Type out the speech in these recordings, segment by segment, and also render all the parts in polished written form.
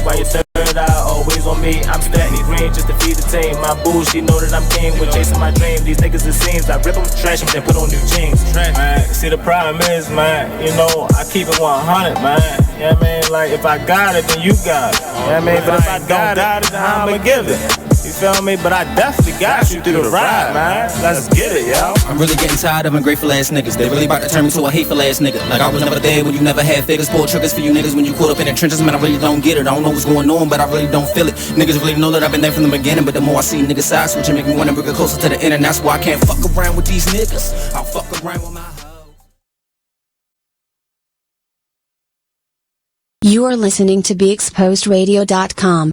Why your third eye always on me? I'm stacking green just to feed the team. My boo, she know that I'm king when chasing my dream. These niggas it seems I rip them, trash them, then put on new jeans. Man, see the problem is, man, you know, I keep it 100, man. Yeah, man, like if I got it, then you got it. Yeah, man, but if I got it, then I'ma give it. You feel me? But I definitely got you through the ride, man. Let's get it, yo. I'm really getting tired of ungrateful ass niggas. They really about to turn me to a hateful ass nigga. Like I was never there when you never had figures. Pull triggers for you niggas when you caught up in the trenches. Man, I really don't get it. I don't know what's going on, but I really don't feel it. Niggas really know that I've been there from the beginning, but the more I see niggas side switching, make me wanna bring it closer to the end, and that's why I can't fuck around with these niggas. I'll fuck around with my hoes. You are listening to BeExposedRadio.com.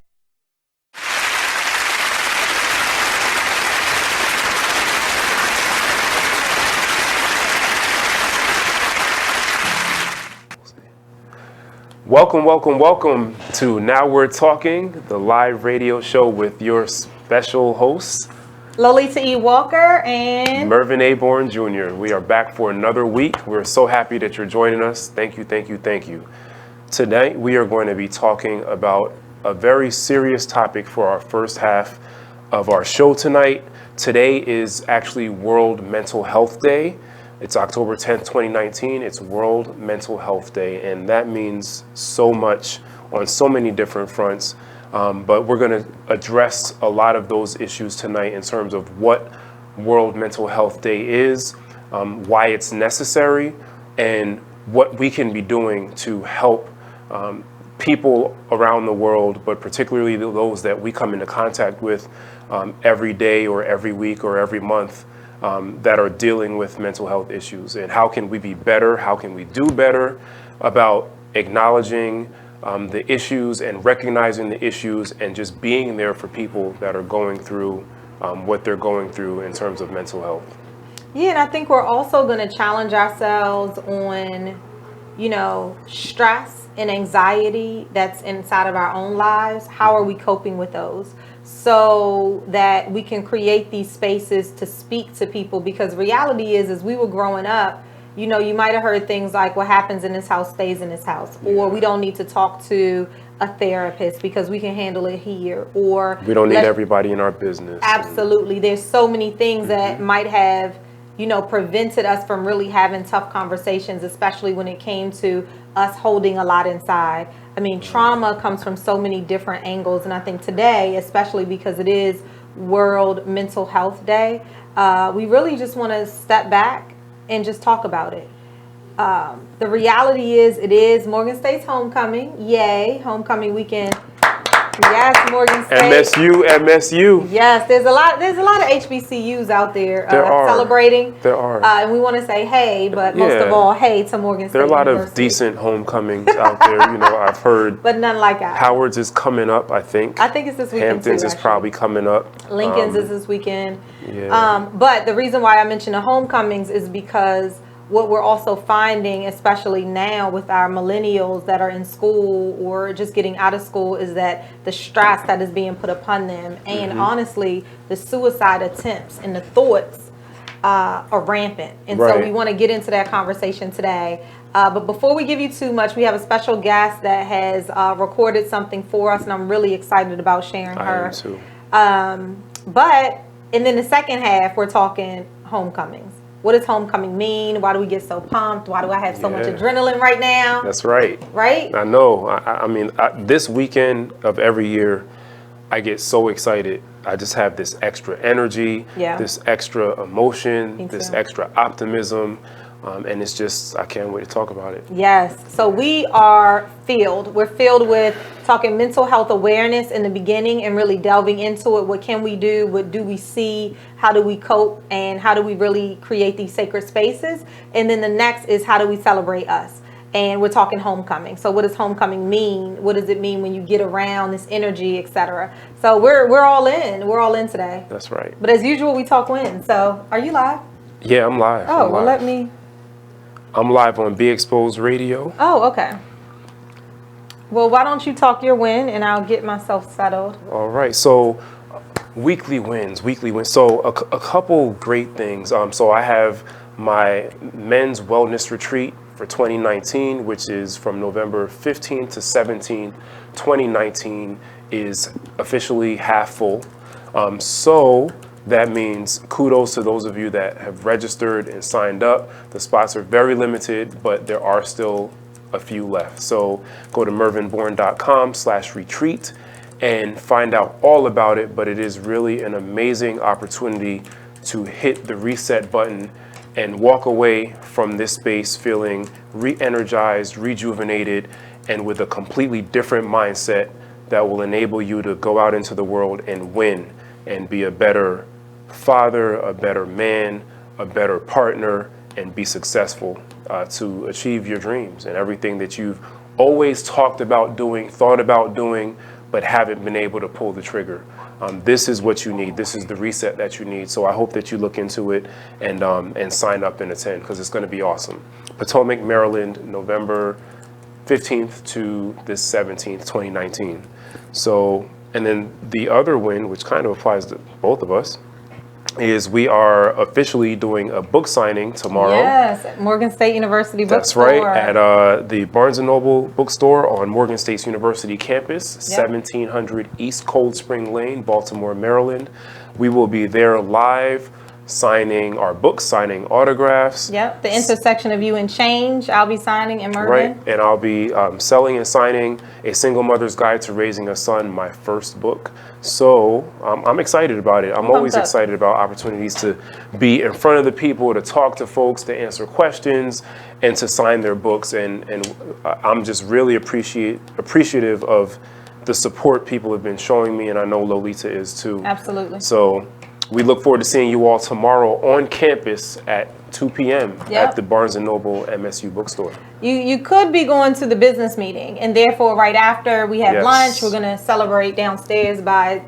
Welcome to Now We're Talking, the live radio show with your special hosts, Lolita E. Walker and Mervin A. Bourne Jr. We are back for another week. We're so happy that you're joining us. Thank you. Tonight, we are going to be talking about a very serious topic for our first half of our show tonight. Today is actually World Mental Health Day. It's October 10th, 2019. It's World Mental Health Day, and that means so much on so many different fronts. But we're going to address a lot of those issues tonight in terms of what World Mental Health Day is, why it's necessary, and what we can be doing to help people around the world, but particularly those that we come into contact with every day or every week or every month that are dealing with mental health issues. And how can we be better? How can we do better about acknowledging the issues and recognizing the issues and just being there for people that are going through what they're going through in terms of mental health? Yeah, and I think we're also going to challenge ourselves on, stress and anxiety that's inside of our own lives. How are we coping with those? So that we can create these spaces to speak to people, because reality is, as we were growing up, you might have heard things like, what happens in this house stays in this house, or we don't need to talk to a therapist because we can handle it here, or we don't need everybody in our business. Absolutely. There's so many things that might have, prevented us from really having tough conversations, especially when it came to us holding a lot inside. I mean, trauma comes from so many different angles. And I think today, especially because it is World Mental Health Day, we really just want to step back and just talk about it. The reality is, it is Morgan State's homecoming. Yay, homecoming weekend. Yes, Morgan State. MSU. Yes, there's a lot of HBCUs out there celebrating. There are. And we want to say hey, but most of all, hey to Morgan State. There are a lot University. of decent homecomings out there. I've heard. But none like ours. Howard's is coming up, I think. I think it's this weekend. Hampton's is probably coming up. Lincoln's is this weekend. Yeah. But the reason why I mentioned the homecomings is because what we're also finding, especially now with our millennials that are in school or just getting out of school, is that the stress that is being put upon them, and honestly, the suicide attempts and the thoughts are rampant. And so we want to get into that conversation today. But before we give you too much, we have a special guest that has recorded something for us, and I'm really excited about sharing her. I am too. But, and then the second half, we're talking homecomings. What does homecoming mean? Why do we get so pumped? Why do I have so much adrenaline right now? That's right. Right? I know. I mean, this weekend of every year, I get so excited. I just have this extra energy, this extra emotion, this extra optimism. And it's just, I can't wait to talk about it. Yes. So we're filled with talking mental health awareness in the beginning and really delving into it. What can we do? What do we see? How do we cope? And how do we really create these sacred spaces? And then the next is, how do we celebrate us? And we're talking homecoming. So what does homecoming mean? What does it mean when you get around this energy, etc.? So we're all in. We're all in today. That's right. But as usual, we talk wins. So are you live? Yeah, I'm live. Oh, well, let me. I'm live on Be Exposed Radio. Oh, okay. Well, why don't you talk your win and I'll get myself settled. All right. So weekly wins. So a couple great things. So I have my men's wellness retreat for 2019, which is from November 15th to 17th. 2019 is officially half full. So that means kudos to those of you that have registered and signed up. The spots are very limited, but there are still a few left. So go to mervinbourne.com/retreat and find out all about it. But it is really an amazing opportunity to hit the reset button and walk away from this space feeling re-energized, rejuvenated, and with a completely different mindset that will enable you to go out into the world and win and be a better father, a better man, a better partner, and be successful to achieve your dreams and everything that you've always talked about doing, thought about doing, but haven't been able to pull the trigger. This is what you need. This is the reset that you need. So I hope that you look into it and sign up and attend, because it's going to be awesome. Potomac, Maryland, November 15th to the 17th, 2019. So, and then the other win, which kind of applies to both of us, is we are officially doing a book signing tomorrow. Yes, at Morgan State University Bookstore. That's right, at the Barnes & Noble bookstore on Morgan State's University campus, 1700 East Cold Spring Lane, Baltimore, Maryland. We will be there live, signing our books, signing autographs. Yep, the intersection of you and change, I'll be signing in Mervin. Right, and I'll be selling and signing A Single Mother's Guide to Raising a Son, my first book. So I'm excited about it. I'm always excited about opportunities to be in front of the people, to talk to folks, to answer questions, and to sign their books. And I'm just really appreciative of the support people have been showing me, and I know Lolita is too. Absolutely. So we look forward to seeing you all tomorrow on campus at 2 p.m. at the Barnes & Noble MSU bookstore. You could be going to the business meeting, and therefore right after we have lunch, we're going to celebrate downstairs by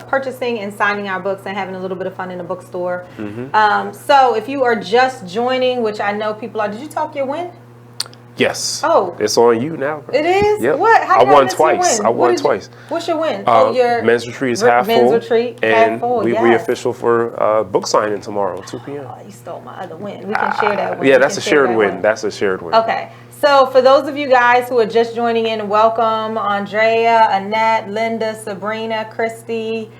purchasing and signing our books and having a little bit of fun in the bookstore. So if you are just joining, which I know people are, did you talk your win? Yes. Oh. It's on you now. It is? Yep. What? How I won twice. I won twice. What's your win? Your men's retreat is half full. Men's retreat, half full, we official for book signing tomorrow, 2 p.m. Oh, you stole my other win. We can share that win. Yeah, that's a shared win. That's a shared win. Okay. So for those of you guys who are just joining in, welcome. Andrea, Annette, Linda, Sabrina, Christy.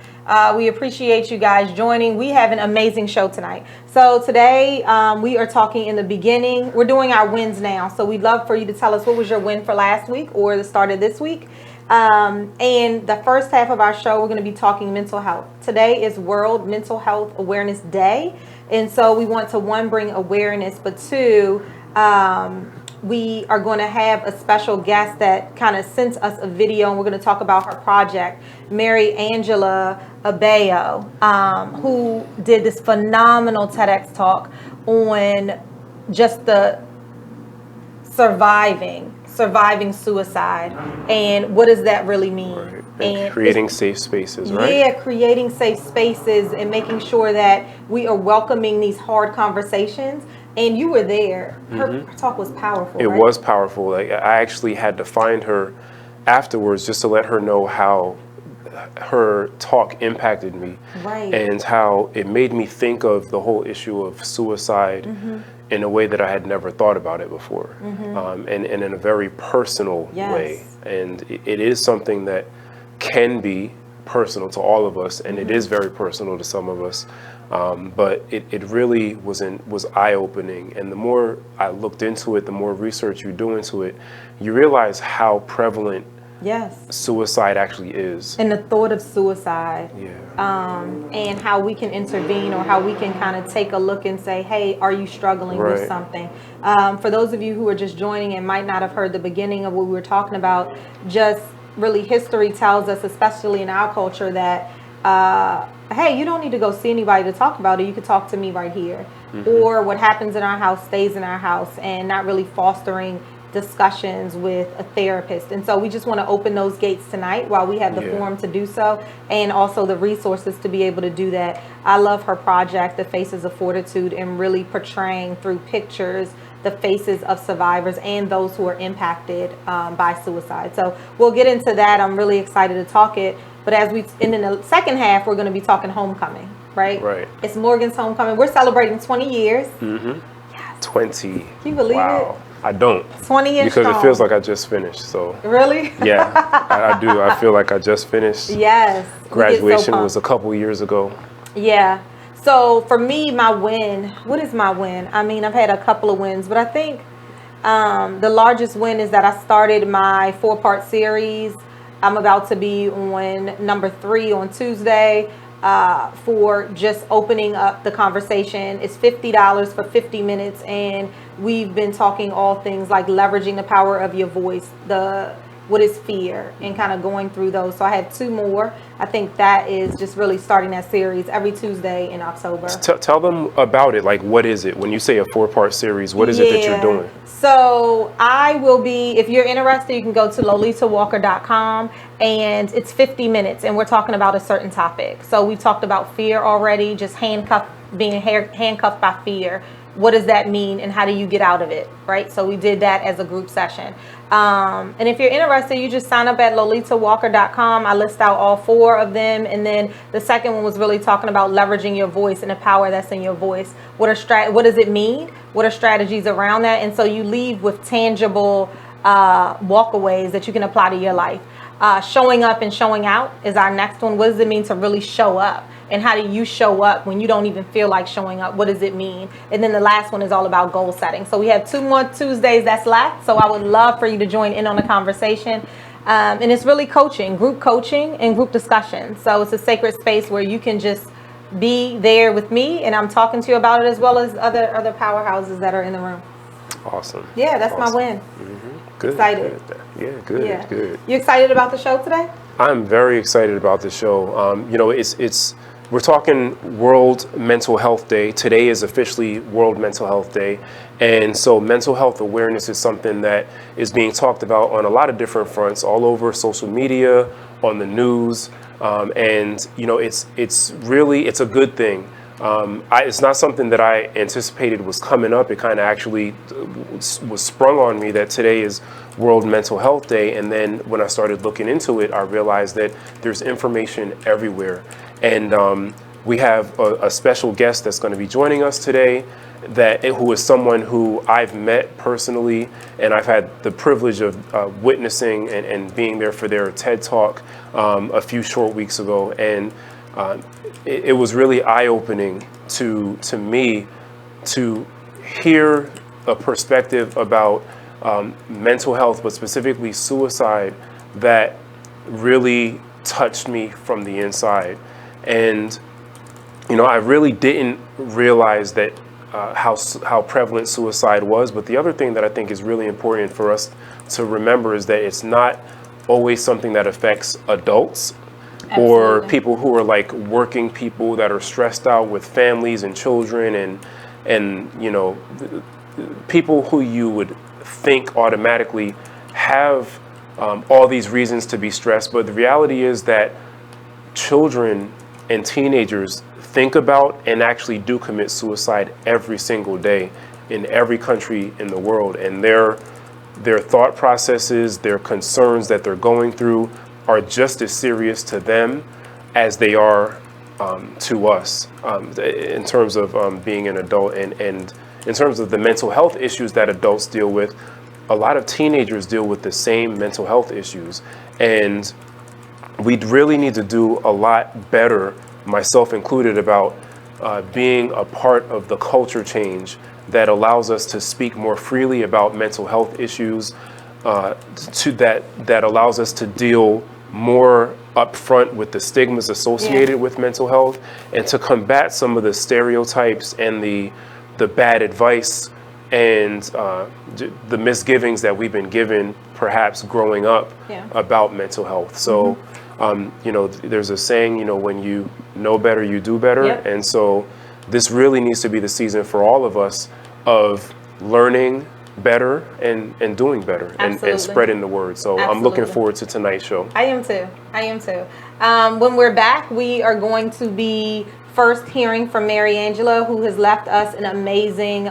We appreciate you guys joining. We have an amazing show tonight. So today we are talking in the beginning. We're doing our wins now. So we'd love for you to tell us what was your win for last week or the start of this week. And the first half of our show, we're going to be talking mental health. Today is World Mental Health Awareness Day. And so we want to, one, bring awareness, but two, we are going to have a special guest that kind of sent us a video, and we're going to talk about her project, Mary Angela Abayo, who did this phenomenal TEDx talk on just the surviving suicide and what does that really mean. Right. And creating safe spaces, right? Yeah, creating safe spaces and making sure that we are welcoming these hard conversations. And you were there. Her talk was powerful. It was powerful. Like, I actually had to find her afterwards just to let her know how her talk impacted me, and how it made me think of the whole issue of suicide in a way that I had never thought about it before, and in a very personal way. And it is something that can be personal to all of us, and it is very personal to some of us. But it really was eye-opening, and the more I looked into it, the more research you do into it, you realize how prevalent suicide actually is. And the thought of suicide, and how we can intervene, or how we can kind of take a look and say, hey, are you struggling with something? For those of you who are just joining and might not have heard the beginning of what we were talking about, just really history tells us, especially in our culture, that hey, you don't need to go see anybody to talk about it. You could talk to me right here. Or what happens in our house stays in our house, and not really fostering discussions with a therapist. And so we just want to open those gates tonight while we have the forum to do so, and also the resources to be able to do that. I love her project, The Faces of Fortitude, and really portraying through pictures the faces of survivors and those who are impacted by suicide. So we'll get into that. I'm really excited to talk it. But as in the second half, we're going to be talking homecoming, right? Right. It's Morgan's homecoming. We're celebrating 20 years. Yes. 20. Can you believe it? I don't. 20 years Because strong. it feels like I just finished. So Really? yeah, I do. I feel like I just finished. Yes. We get so Graduation pumped. was a couple years ago. Yeah. So for me, my win, what is my win? I mean, I've had a couple of wins, but I think the largest win is that I started my 4-part series. I'm about to be on number 3 on Tuesday for just opening up the conversation. It's $50 for 50 minutes, and we've been talking all things like leveraging the power of your voice, what is fear, and kind of going through those. So I have 2 more. I think that is just really starting that series every Tuesday in October. Tell them about it. Like, what is it? When you say a 4-part series, what is it that you're doing? So I will be, if you're interested, you can go to lolitawalker.com, and it's 50 minutes, and we're talking about a certain topic. So we talked about fear already, just being handcuffed by fear. What does that mean, and how do you get out of it, right? So we did that as a group session. And if you're interested, you just sign up at lolitawalker.com. I list out all 4 of them. And then the second one was really talking about leveraging your voice and the power that's in your voice. What does it mean? What are strategies around that? And so you leave with tangible walkaways that you can apply to your life. Showing up and showing out is our next one. What does it mean to really show up? And how do you show up when you don't even feel like showing up? What does it mean? And then the last one is all about goal setting. So we have 2 more Tuesdays that's left. So I would love for you to join in on the conversation. And it's really group coaching and group discussion. So it's a sacred space where you can just be there with me, and I'm talking to you about it, as well as other powerhouses that are in the room. Awesome. Yeah, that's my win. Good. Excited. Good. Yeah. Good. You excited about the show today? I'm very excited about the show. It's we're talking World Mental Health Day. Today is officially World Mental Health Day. And so mental health awareness is something that is being talked about on a lot of different fronts, all over social media, on the news. And it's a good thing. It's not something that I anticipated was coming up. It kind of actually was sprung on me that today is World Mental Health Day. And then when I started looking into it, I realized that there's information everywhere. And we have a special guest that's going to be joining us today, who is someone who I've met personally, and I've had the privilege of witnessing and being there for their TED Talk a few short weeks ago. And it was really eye-opening to me to hear a perspective about mental health, but specifically suicide, that really touched me from the inside. And I really didn't realize that how prevalent suicide was. But the other thing that I think is really important for us to remember is that it's not always something that affects adults. Absolutely. Or people who are like working people that are stressed out with families and children, and people who you would think automatically have all these reasons to be stressed. But the reality is that children and teenagers think about and actually do commit suicide every single day in every country in the world. And their thought processes, their concerns that they're going through are just as serious to them as they are to us in terms of being an adult. And in terms of the mental health issues that adults deal with, a lot of teenagers deal with the same mental health issues. And we really need to do a lot better, myself included, about being a part of the culture change that allows us to speak more freely about mental health issues, that allows us to deal more upfront with the stigmas associated with mental health, and to combat some of the stereotypes and the bad advice and the misgivings that we've been given, perhaps growing up, about mental health. So, there's a saying, when you know better, you do better. Yep. And so this really needs to be the season for all of us of learning better and doing better and spreading the word. So Absolutely. I'm looking forward to tonight's show. I am too. When we're back, we are going to be first hearing from Mary Angela, who has left us an amazing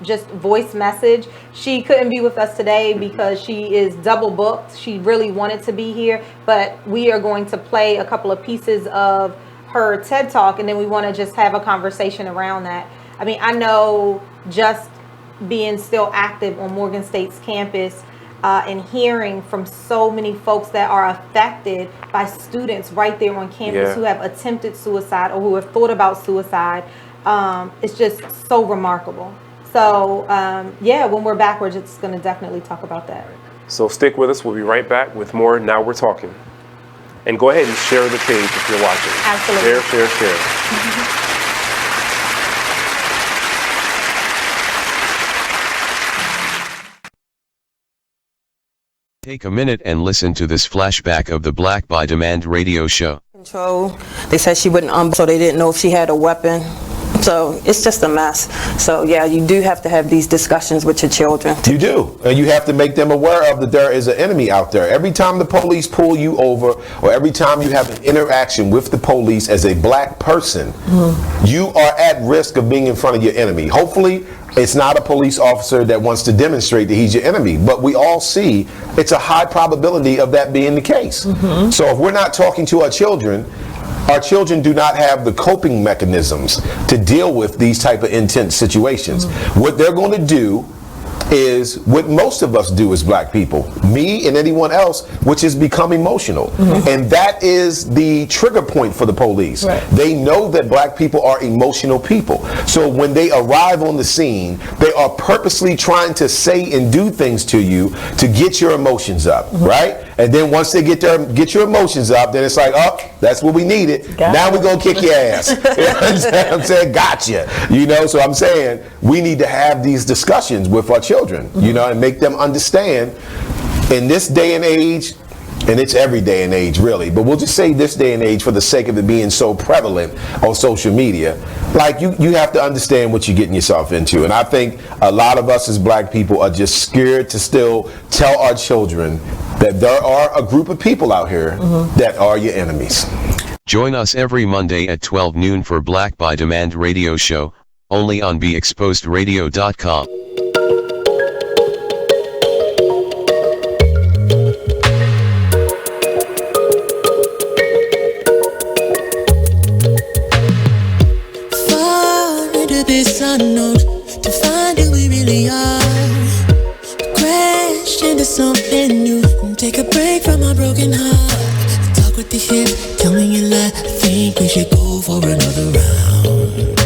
just voice message. She couldn't be with us today because she is double booked. She really wanted to be here, but we are going to play a couple of pieces of her TED Talk, and then we want to just have a conversation around that. I mean, I know just being still active on Morgan State's campus and hearing from so many folks that are affected by students right there on campus who have attempted suicide or who have thought about suicide, it's just so remarkable. So, when we're back, we're just going to definitely talk about that. So stick with us. We'll be right back with more Now We're Talking. And go ahead and share the page if you're watching. Absolutely. Share. Take a minute and listen to this flashback of the Black by Demand radio show. Control. They said she wouldn't so they didn't know if she had a weapon. So it's just a mess. So yeah, you do have to have these discussions with your children. You do. And you have to make them aware of that there is an enemy out there. Every time the police pull you over, or every time you have an interaction with the police as a black person, you are at risk of being in front of your enemy. Hopefully, it's not a police officer that wants to demonstrate that he's your enemy, but we all see it's a high probability of that being the case. So if we're not talking to our children do not have the coping mechanisms to deal with these type of intense situations. What they're going to do is what most of us do as black people, me and anyone else, which is become emotional. And that is the trigger point for the police. They know that black people are emotional people. So when they arrive on the scene, they are purposely trying to say and do things to you to get your emotions up, right? And then once they get your emotions up, then it's like, oh, that's what we needed. Now we're going to kick your ass. You know what I'm saying? Gotcha. You know, so I'm saying we need to have these discussions with our children, you know, and make them understand in this day and age, and it's every day and age really, but we'll just say this day and age for the sake of it being so prevalent on social media, like you have to understand what you're getting yourself into. And I think a lot of us as black people are just scared to still tell our children that there are a group of people out here that are your enemies. Join us every Monday at 12 noon for Black by Demand radio show, only on BeExposedRadio.com. This unknown to find who we really are. Crash into something new and take a break from our broken heart. Talk with the hip, tell me you lie. I think we should go for another round.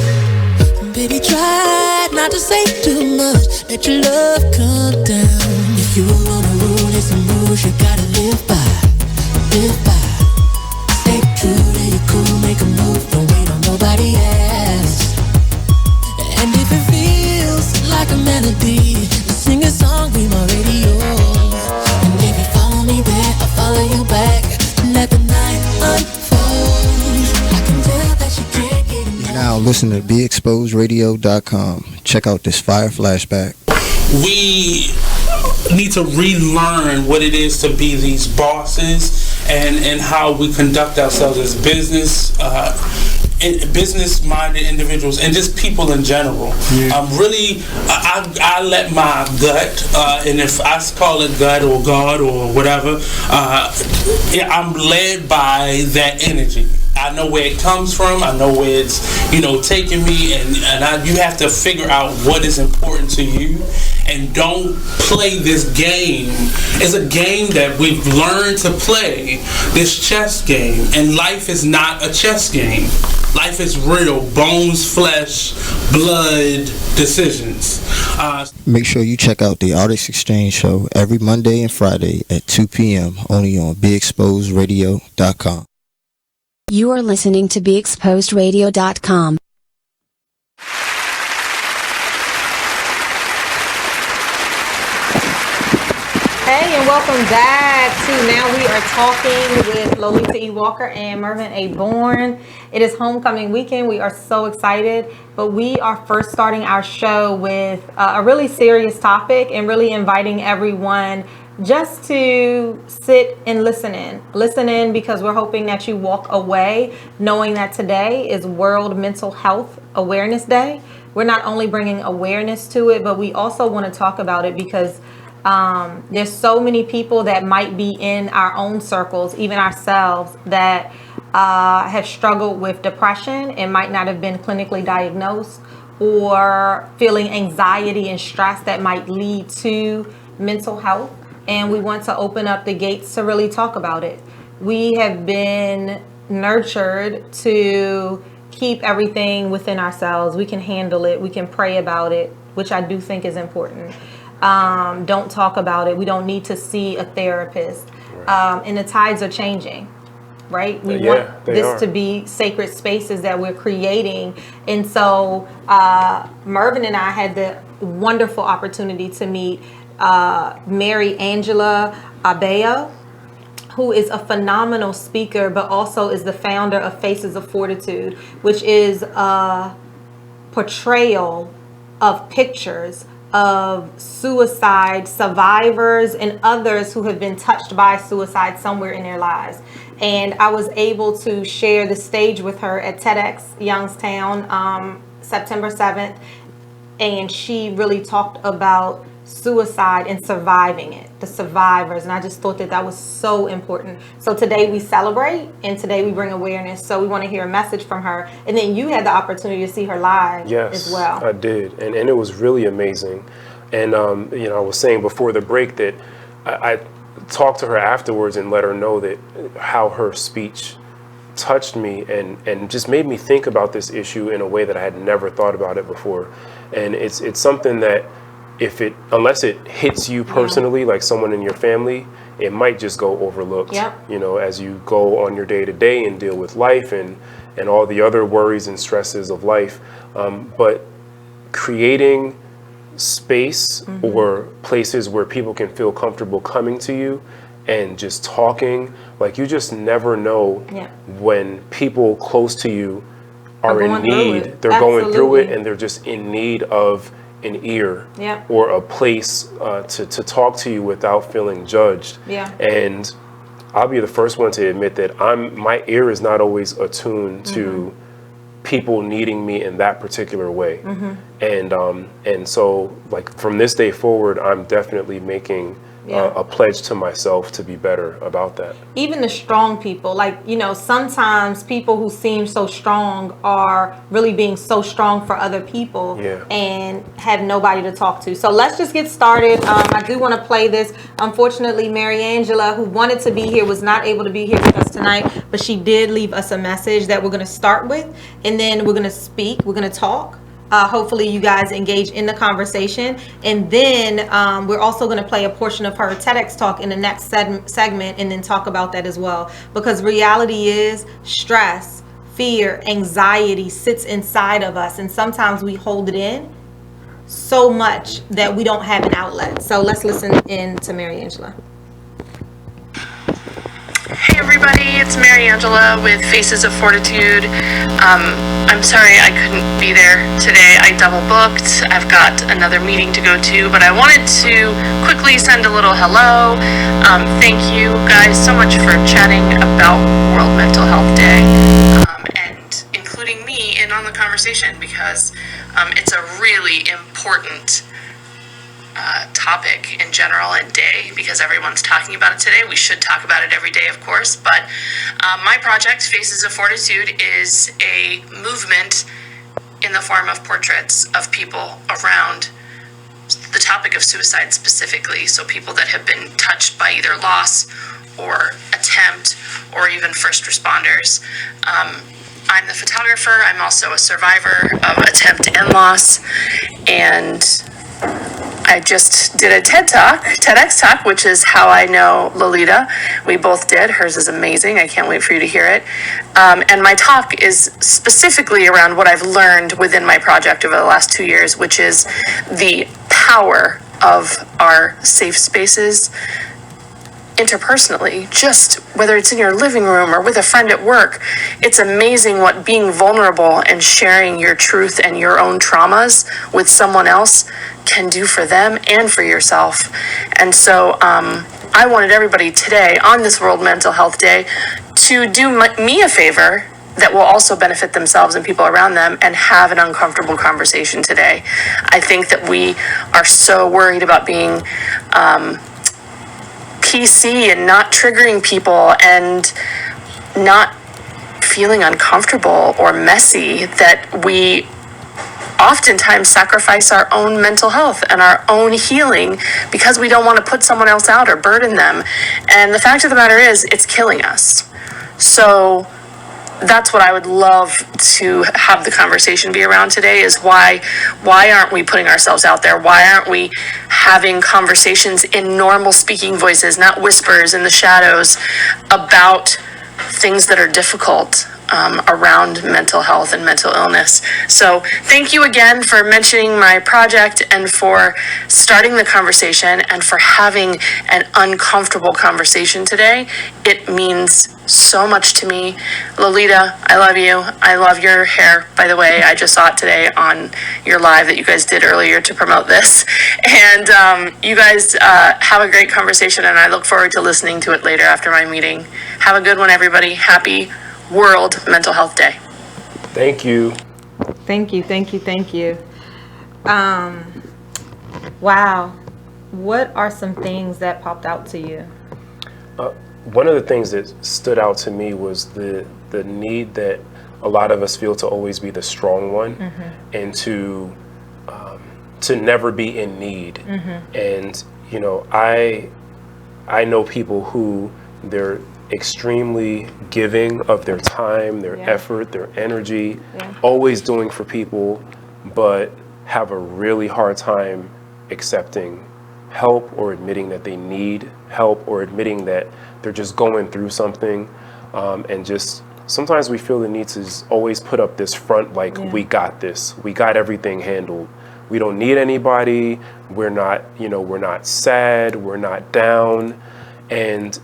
Baby, try not to say too much. Let your love come down. If you wanna rule, it's a rules you gotta live by. Live by. Stay true to your cool, make a move. Don't wait on nobody else. And if it feels like a melody, sing a song, be my radio. And if you follow me there, I'll follow you back. Let the night unfold. I can tell that you can't get enough. Now listen to BeExposedRadio.com. Check out this fire flashback. We need to relearn what it is to be these bosses and how we conduct ourselves as business-minded individuals and just people in general. I let my gut, and if I call it gut or God or whatever, I'm led by that energy. I know where it comes from. I know where it's, taking me, and you have to figure out what is important to you, and don't play this game. It's a game that we've learned to play, this chess game, and life is not a chess game. Life is real, bones, flesh, blood, decisions. Make sure you check out the Artist Exchange Show every Monday and Friday at 2 p.m. only on BeExposedRadio.com. You are listening to BeExposedRadio.com. Hey, and welcome back to Now We Are Talking with Lolita E. Walker and Mervin A. Bourne. It is homecoming weekend. We are so excited, but we are first starting our show with a really serious topic and really inviting everyone just to sit and listen in. Listen in, because we're hoping that you walk away knowing that today is World Mental Health Awareness Day. We're not only bringing awareness to it, but we also want to talk about it because there's so many people that might be in our own circles, even ourselves, that have struggled with depression and might not have been clinically diagnosed, or feeling anxiety and stress that might lead to mental health. And we want to open up the gates to really talk about it. We have been nurtured to keep everything within ourselves. We can handle it. We can pray about it, which I do think is important. Don't talk about it. We don't need to see a therapist. And the tides are changing, right? We want this to be sacred spaces that we're creating. And so Mervin and I had the wonderful opportunity to meet Mary Angela Abeo, who is a phenomenal speaker, but also is the founder of Faces of Fortitude, which is a portrayal of pictures of suicide survivors and others who have been touched by suicide somewhere in their lives. And I was able to share the stage with her at TEDx Youngstown, September 7th. And she really talked about suicide and surviving it, the survivors. And I just thought that was so important. So today we celebrate and today we bring awareness. So we want to hear a message from her. And then you had the opportunity to see her live as well. Yes, I did. And it was really amazing. And, I was saying before the break that I talked to her afterwards and let her know that how her speech touched me and just made me think about this issue in a way that I had never thought about it before. And it's something that unless it hits you personally, like someone in your family, it might just go overlooked, as you go on your day to day and deal with life and all the other worries and stresses of life. But creating space or places where people can feel comfortable coming to you and just talking, like you just never know when people close to you are in need. They're going through it and they're just in need of an ear or a place to talk to you without feeling judged. And I'll be the first one to admit that my ear is not always attuned to people needing me in that particular way. And so like from this day forward, I'm definitely making a pledge to myself to be better about that. Even the strong people, sometimes people who seem so strong are really being so strong for other people and have nobody to talk to. So let's just get started. I do want to play this. Unfortunately, Mary Angela, who wanted to be here, was not able to be here with us tonight, but she did leave us a message that we're going to start with, and then we're going to speak, we're going to talk. Hopefully you guys engage in the conversation. And then we're also going to play a portion of her TEDx talk in the next segment and then talk about that as well. Because reality is stress, fear, anxiety sits inside of us. And sometimes we hold it in so much that we don't have an outlet. So let's listen in to Mary Angela. Hey everybody, it's Mary Angela with Faces of Fortitude. I'm sorry I couldn't be there today. I double booked. I've got another meeting to go to, but I wanted to quickly send a little hello. Thank you guys so much for chatting about World Mental Health Day and including me in on the conversation because it's a really important topic in general and day because everyone's talking about it today. We should talk about it every day, of course, but my project, Faces of Fortitude, is a movement in the form of portraits of people around the topic of suicide specifically, so people that have been touched by either loss or attempt or even first responders. I'm the photographer. I'm also a survivor of attempt and loss, and I just did a TEDx talk, which is how I know Lolita. We both did. Hers is amazing. I can't wait for you to hear it. And my talk is specifically around what I've learned within my project over the last 2 years, which is the power of our safe spaces interpersonally, just whether it's in your living room or with a friend at work. It's amazing what being vulnerable and sharing your truth and your own traumas with someone else can do for them and for yourself. And so I wanted everybody today on this World Mental Health Day to do me a favor that will also benefit themselves and people around them and have an uncomfortable conversation today. I think that we are so worried about being PC and not triggering people and not feeling uncomfortable or messy that we oftentimes sacrifice our own mental health and our own healing because we don't want to put someone else out or burden them. And the fact of the matter is, it's killing us. So that's what I would love to have the conversation be around today, is why aren't we putting ourselves out there? Why aren't we having conversations in normal speaking voices, not whispers in the shadows, about things that are difficult around mental health and mental illness? So thank you again for mentioning my project and for starting the conversation and for having an uncomfortable conversation today. It means so much to me. Lolita, I love you. I love your hair, by the way. I just saw it today on your live that you guys did earlier to promote this. And you guys have a great conversation, and I look forward to listening to it later after my meeting. Have a good one, everybody. Happy World Mental Health Day. Thank you. Thank you, thank you, thank you. Wow. What are some things that popped out to you? One of the things that stood out to me was the need that a lot of us feel to always be the strong one, and to never be in need. And you know, I know people who they're extremely giving of their time, their effort, their energy, always doing for people, but have a really hard time accepting help or admitting that they need help, or admitting that they're just going through something. And just sometimes we feel the need to always put up this front, like, we got this, we got everything handled, we don't need anybody, we're not, you know, we're not sad, we're not down. And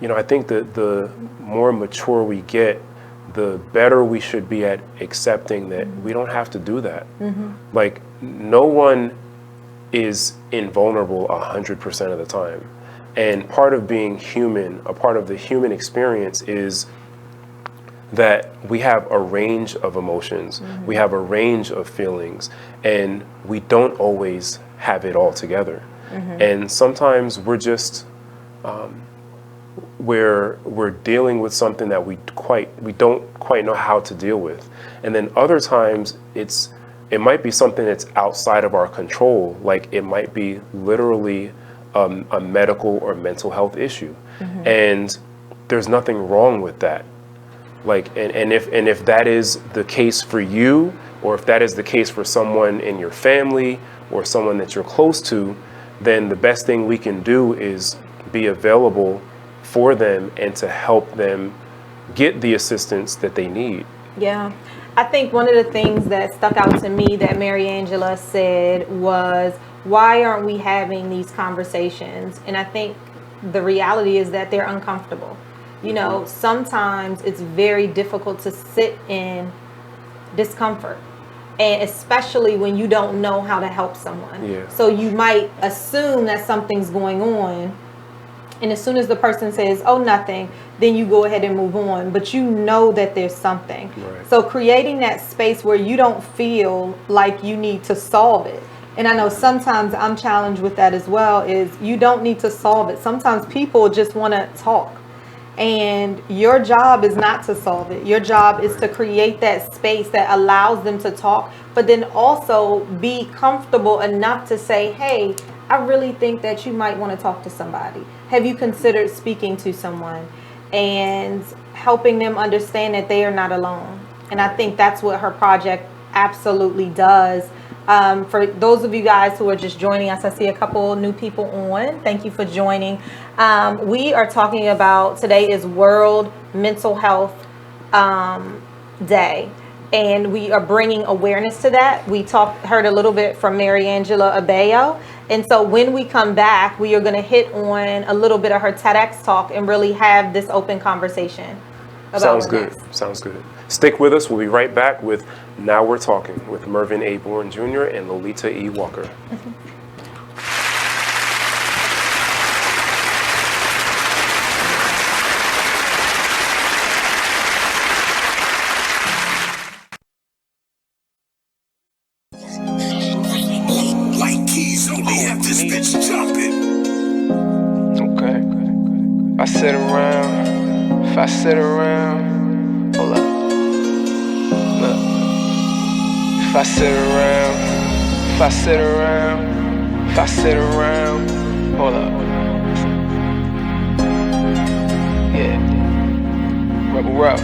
you know, I think that the more mature we get, the better we should be at accepting that we don't have to do that. Like, no one is invulnerable 100% of the time. And part of being human, a part of the human experience, is that we have a range of emotions, we have a range of feelings, and we don't always have it all together. And sometimes we're just we're dealing with something that we don't quite know how to deal with. And then other times it might be something that's outside of our control, like it might be literally a medical or mental health issue. And there's nothing wrong with that. Like, and if that is the case for you, or if that is the case for someone in your family or someone that you're close to, then the best thing we can do is be available for them and to help them get the assistance that they need. Yeah. I think one of the things that stuck out to me that Mary Angela said was, why aren't we having these conversations? And I think the reality is that they're uncomfortable. You know, sometimes it's very difficult to sit in discomfort, and especially when you don't know how to help someone. So you might assume that something's going on, and as soon as the person says, oh, nothing, then you go ahead and move on, but you know that there's something. So creating that space where you don't feel like you need to solve it. And I know sometimes I'm challenged with that as well, is you don't need to solve it. Sometimes people just want to talk, and your job is not to solve it. Your job is to create that space that allows them to talk, but then also be comfortable enough to say, hey, I really think that you might want to talk to somebody. Have you considered speaking to someone? And helping them understand that they are not alone. And I think that's what her project absolutely does. For those of you guys who are just joining us, I see a couple new people on. Thank you for joining. We are talking about, today is World Mental Health Day, and we are bringing awareness to that. We heard a little bit from Mary Angela Abayo, and so when we come back, we are going to hit on a little bit of her TEDx talk and really have this open conversation. Sounds good. Sounds good. Stick with us. We'll be right back with Now We're Talking with Mervin A. Bourne Jr. and Lolita E. Walker. White keys only have this bitch jumping. Okay. If I sit around, hold up. Look. If If I sit around, if I sit around, if I sit around, hold up. Yeah. Rebel rap.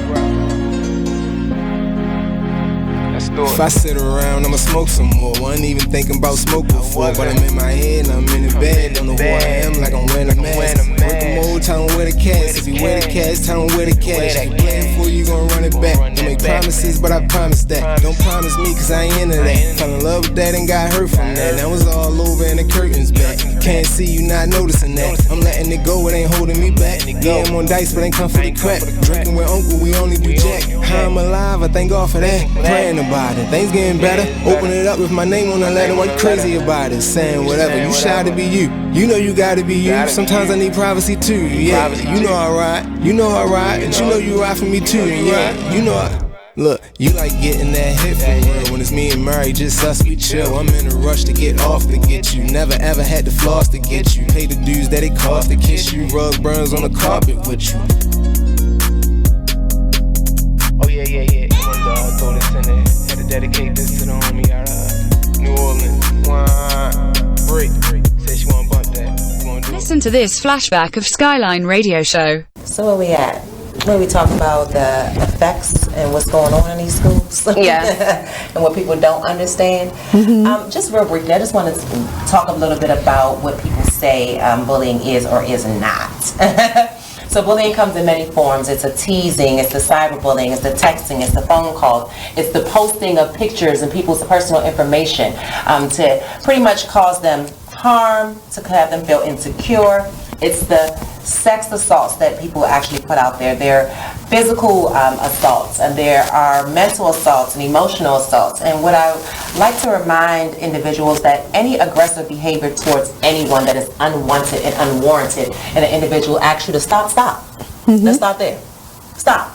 Let's do it. If I sit around, I'ma smoke some more. Wasn't even thinking about smoke before, but I'm in my head and I'm in the bed. Don't know who I am, like I'm wearing a mask. Working mode, tell them where the cash. If you wear the cash, tell them where the cash. If you playing for you, gon' run it back. Don't make promises, but I promise that. Don't promise me, cause I ain't into that. Fell in love with that and got hurt from that. That was all over and the curtains back. Can't see you not noticing that. I'm letting it go, it ain't holding me back. Yeah, I'm on dice, but ain't come for the crack. Drinking with uncle, we only do jack. How I'm alive, I thank God for that. Praying about it, things getting better. Open it up with my name on the letter. Why you crazy about it? Saying whatever, you shy to be you. You know you gotta be you. Sometimes I need privacy too. Yeah, you know I ride. You know I ride, and you know you ride for me too. Yeah, you know I. Look, you like getting that hit for real. When it's me and Murray, just us, we chill. I'm in a rush to get off to get you. Never ever had to floss to get you. Pay the dues that it cost to kiss you. Rug burns on the carpet with you. Oh yeah, yeah, yeah. Come on, dog. Throw this in there. Had to dedicate this to the homie out of New Orleans. Break. Said she wanna bump that. Listen to this flashback of Skyline Radio Show. So where we at? Where we talk about the effects and what's going on in these schools, and what people don't understand. Just real briefly, I just want to talk a little bit about what people say bullying is or is not. So bullying comes in many forms. It's a teasing, it's the cyberbullying, it's the texting, it's the phone calls, it's the posting of pictures and people's personal information to pretty much cause them harm, to have them feel insecure. It's the sex assaults that people actually put out there. There are physical assaults, and there are mental assaults and emotional assaults. And what I like to remind individuals that any aggressive behavior towards anyone that is unwanted and unwarranted, and an individual asks you to stop. Let's stop there. Stop.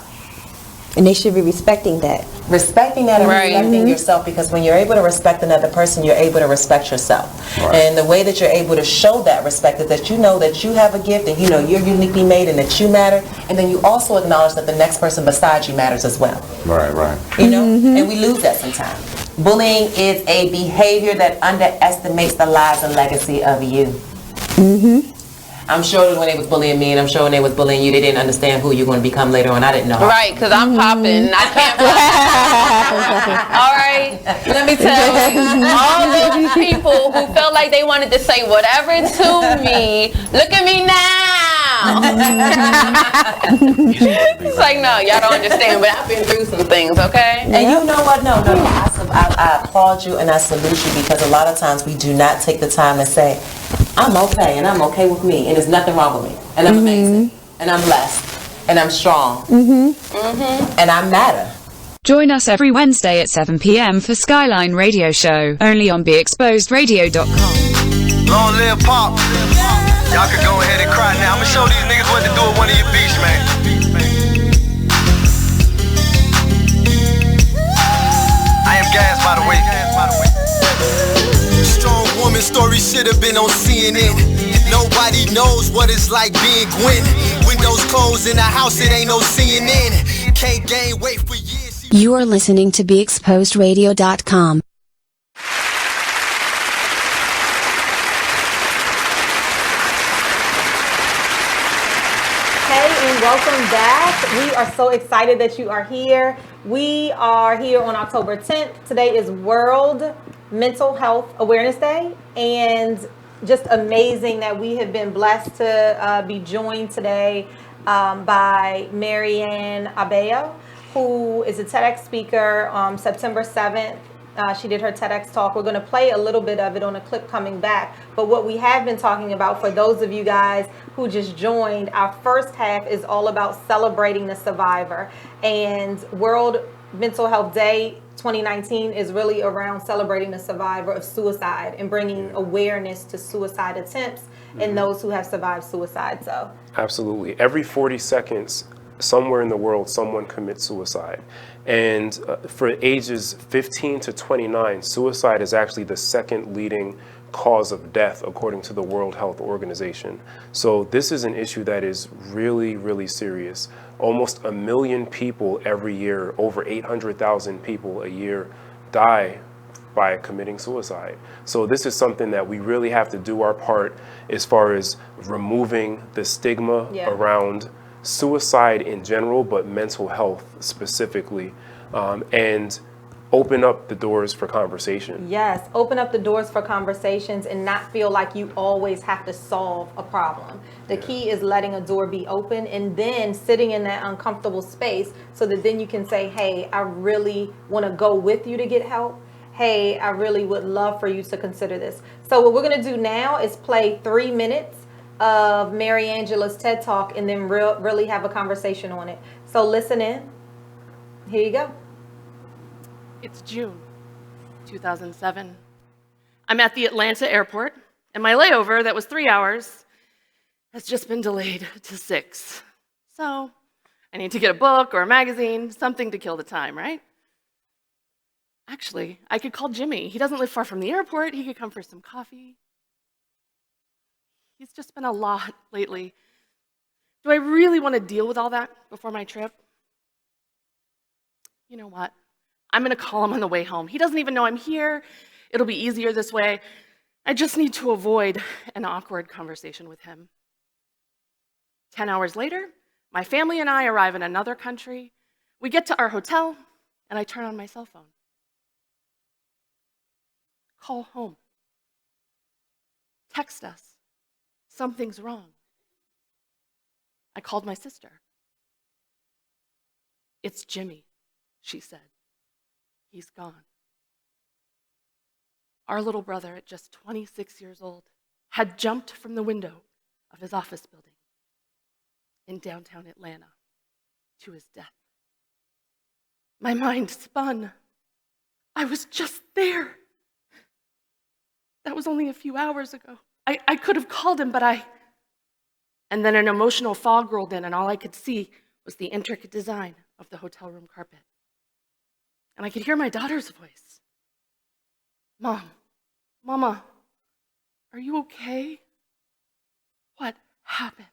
And they should be respecting that. Respecting that and respecting yourself, because when you're able to respect another person, you're able to respect yourself. And the way that you're able to show that respect is that you know that you have a gift and you know you're uniquely made and that you matter, and then you also acknowledge that the next person beside you matters as well. Right. You know, and we lose that sometimes. Bullying is a behavior that underestimates the lives and legacy of you. I'm sure that when they was bullying me, and I'm sure when they was bullying you, they didn't understand who you're going to become later on. I didn't know. Right, because I'm popping. I can't All right, let me tell you, all those people who felt like they wanted to say whatever to me, look at me now. It's like, no, y'all don't understand, but I've been through some things, okay? And you know what? No. I applaud you and I salute you, because a lot of times we do not take the time to say, I'm okay, and I'm okay with me, and there's nothing wrong with me, and I'm amazing, and I'm blessed, and I'm strong, and I matter. Join us every Wednesday at 7 p.m. for Skyline Radio Show, only on BeExposedRadio.com. Long live Pop. Y'all can go ahead and cry now. I'm gonna show these niggas what to do at one of your beats, man. I am Gas, by the way. Strong woman story should have been on CNN. Nobody knows what it's like being Gwen. Windows closed in the house, it ain't no CNN. Can't gain weight for years. You are listening to BeExposedRadio.com. Welcome back. We are so excited that you are here. We are here on October 10th. Today is World Mental Health Awareness Day, and just amazing that we have been blessed to be joined today by Marianne Abeo, who is a TEDx speaker on September 7th. She did her TEDx talk. We're going to play a little bit of it on a clip coming back. But what we have been talking about, for those of you guys who just joined, our first half is all about celebrating the survivor. And World Mental Health Day 2019 is really around celebrating the survivor of suicide and bringing awareness to suicide attempts and those who have survived suicide. So absolutely. Every 40 seconds, somewhere in the world, someone commits suicide. And for ages 15 to 29, suicide is actually the second leading cause of death, according to the World Health Organization. So this is an issue that is really, really serious. Almost 1 million people every year, over 800,000 people a year, die by committing suicide. So this is something that we really have to do our part as far as removing the stigma around suicide in general, but mental health specifically, and open up the doors for conversation. Yes, open up the doors for conversations and not feel like you always have to solve a problem. The key is letting a door be open and then sitting in that uncomfortable space so that then you can say, hey, I really want to go with you to get help. Hey, I really would love for you to consider this. So what we're going to do now is play 3 minutes of Mary Angela's TED Talk and then really have a conversation on it. So listen in. Here you go. It's June 2007. I'm at the Atlanta airport, and my layover that was 3 hours has just been delayed to 6. So I need to get a book or a magazine, something to kill the time, right? Actually, I could call Jimmy. He doesn't live far from the airport. He could come for some coffee. He's just been a lot lately. Do I really want to deal with all that before my trip? You know what? I'm going to call him on the way home. He doesn't even know I'm here. It'll be easier this way. I just need to avoid an awkward conversation with him. 10 hours later, my family and I arrive in another country. We get to our hotel, and I turn on my cell phone. Call home. Text us. Something's wrong. I called my sister. It's Jimmy, she said. He's gone. Our little brother, at just 26 years old, had jumped from the window of his office building in downtown Atlanta to his death. My mind spun. I was just there. That was only a few hours ago. I could have called him, but And then an emotional fog rolled in, and all I could see was the intricate design of the hotel room carpet. And I could hear my daughter's voice. Mama, are you okay? What happened?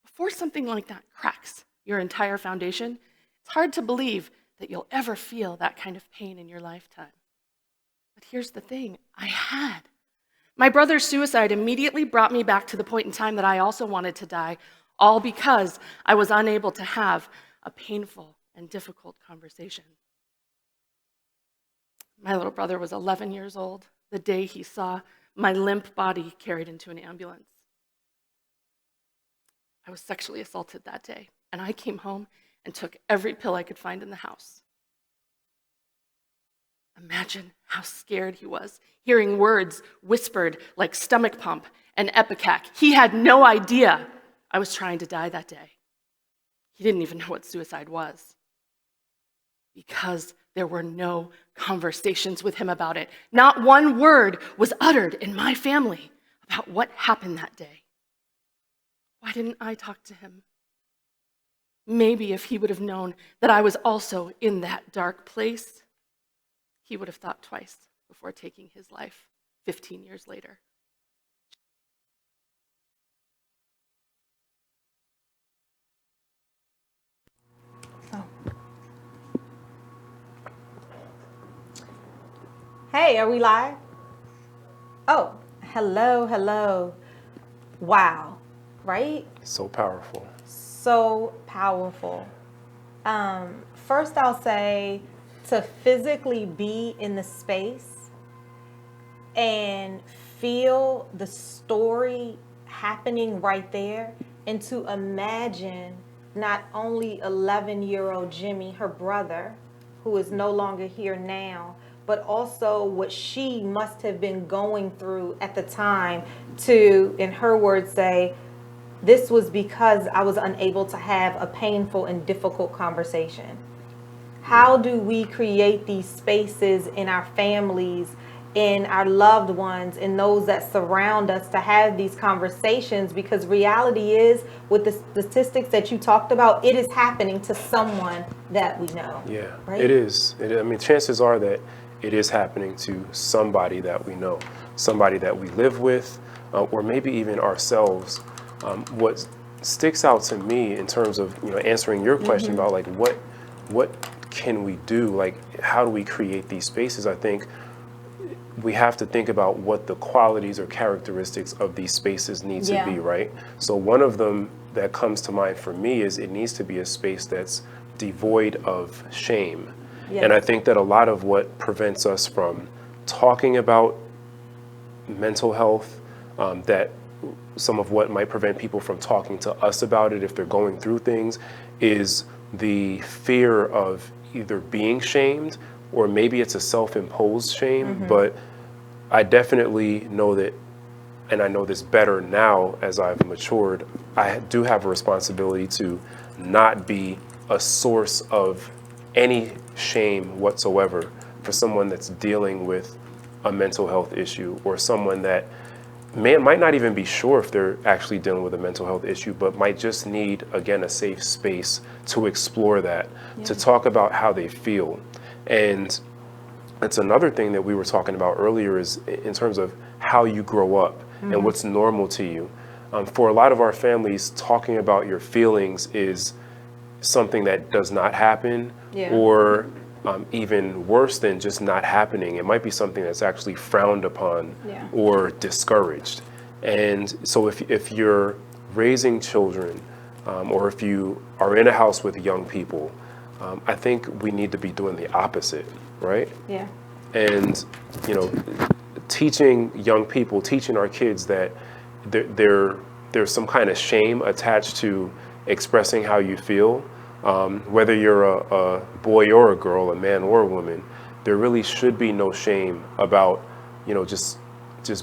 Before something like that cracks your entire foundation, it's hard to believe that you'll ever feel that kind of pain in your lifetime. But here's the thing, I had. My brother's suicide immediately brought me back to the point in time that I also wanted to die, all because I was unable to have a painful and difficult conversation. My little brother was 11 years old the day he saw my limp body carried into an ambulance. I was sexually assaulted that day, and I came home and took every pill I could find in the house. Imagine how scared he was, hearing words whispered like stomach pump and epicac. He had no idea I was trying to die that day. He didn't even know what suicide was, because there were no conversations with him about it. Not one word was uttered in my family about what happened that day. Why didn't I talk to him? Maybe if he would have known that I was also in that dark place, he would have thought twice before taking his life 15 years later. Hey, are we live? Oh, hello. Wow, right? So powerful. So powerful. First, I'll say to physically be in the space and feel the story happening right there, and to imagine not only 11-year-old Jimmy, her brother, who is no longer here now, but also what she must have been going through at the time to, in her words, say, this was because I was unable to have a painful and difficult conversation. How do we create these spaces in our families, in our loved ones, in those that surround us to have these conversations? Because reality is, with the statistics that you talked about, it is happening to someone that we know. Yeah, right? It is. I mean, chances are that it is happening to somebody that we know, somebody that we live with, or maybe even ourselves. What sticks out to me in terms of answering your question about like what can we do? Like, how do we create these spaces? I think we have to think about what the qualities or characteristics of these spaces need to be, right? So one of them that comes to mind for me is it needs to be a space that's devoid of shame. And I think that a lot of what prevents us from talking about mental health, that some of what might prevent people from talking to us about it if they're going through things, is the fear of either being shamed, or maybe it's a self-imposed shame. But I definitely know that, and I know this better now as I've matured, I do have a responsibility to not be a source of any shame whatsoever for someone that's dealing with a mental health issue, or someone that might not even be sure if they're actually dealing with a mental health issue, but might just need, again, a safe space to explore that, to talk about how they feel. And that's another thing that we were talking about earlier, is in terms of how you grow up and what's normal to you. For a lot of our families, talking about your feelings is something that does not happen, or even worse than just not happening. It might be something that's actually frowned upon or discouraged. And so if you're raising children, or if you are in a house with young people, I think we need to be doing the opposite, right? Yeah. And, you know, teaching young people, teaching our kids that there's some kind of shame attached to expressing how you feel. Whether you're a boy or a girl, a man or a woman, there really should be no shame about, you know, just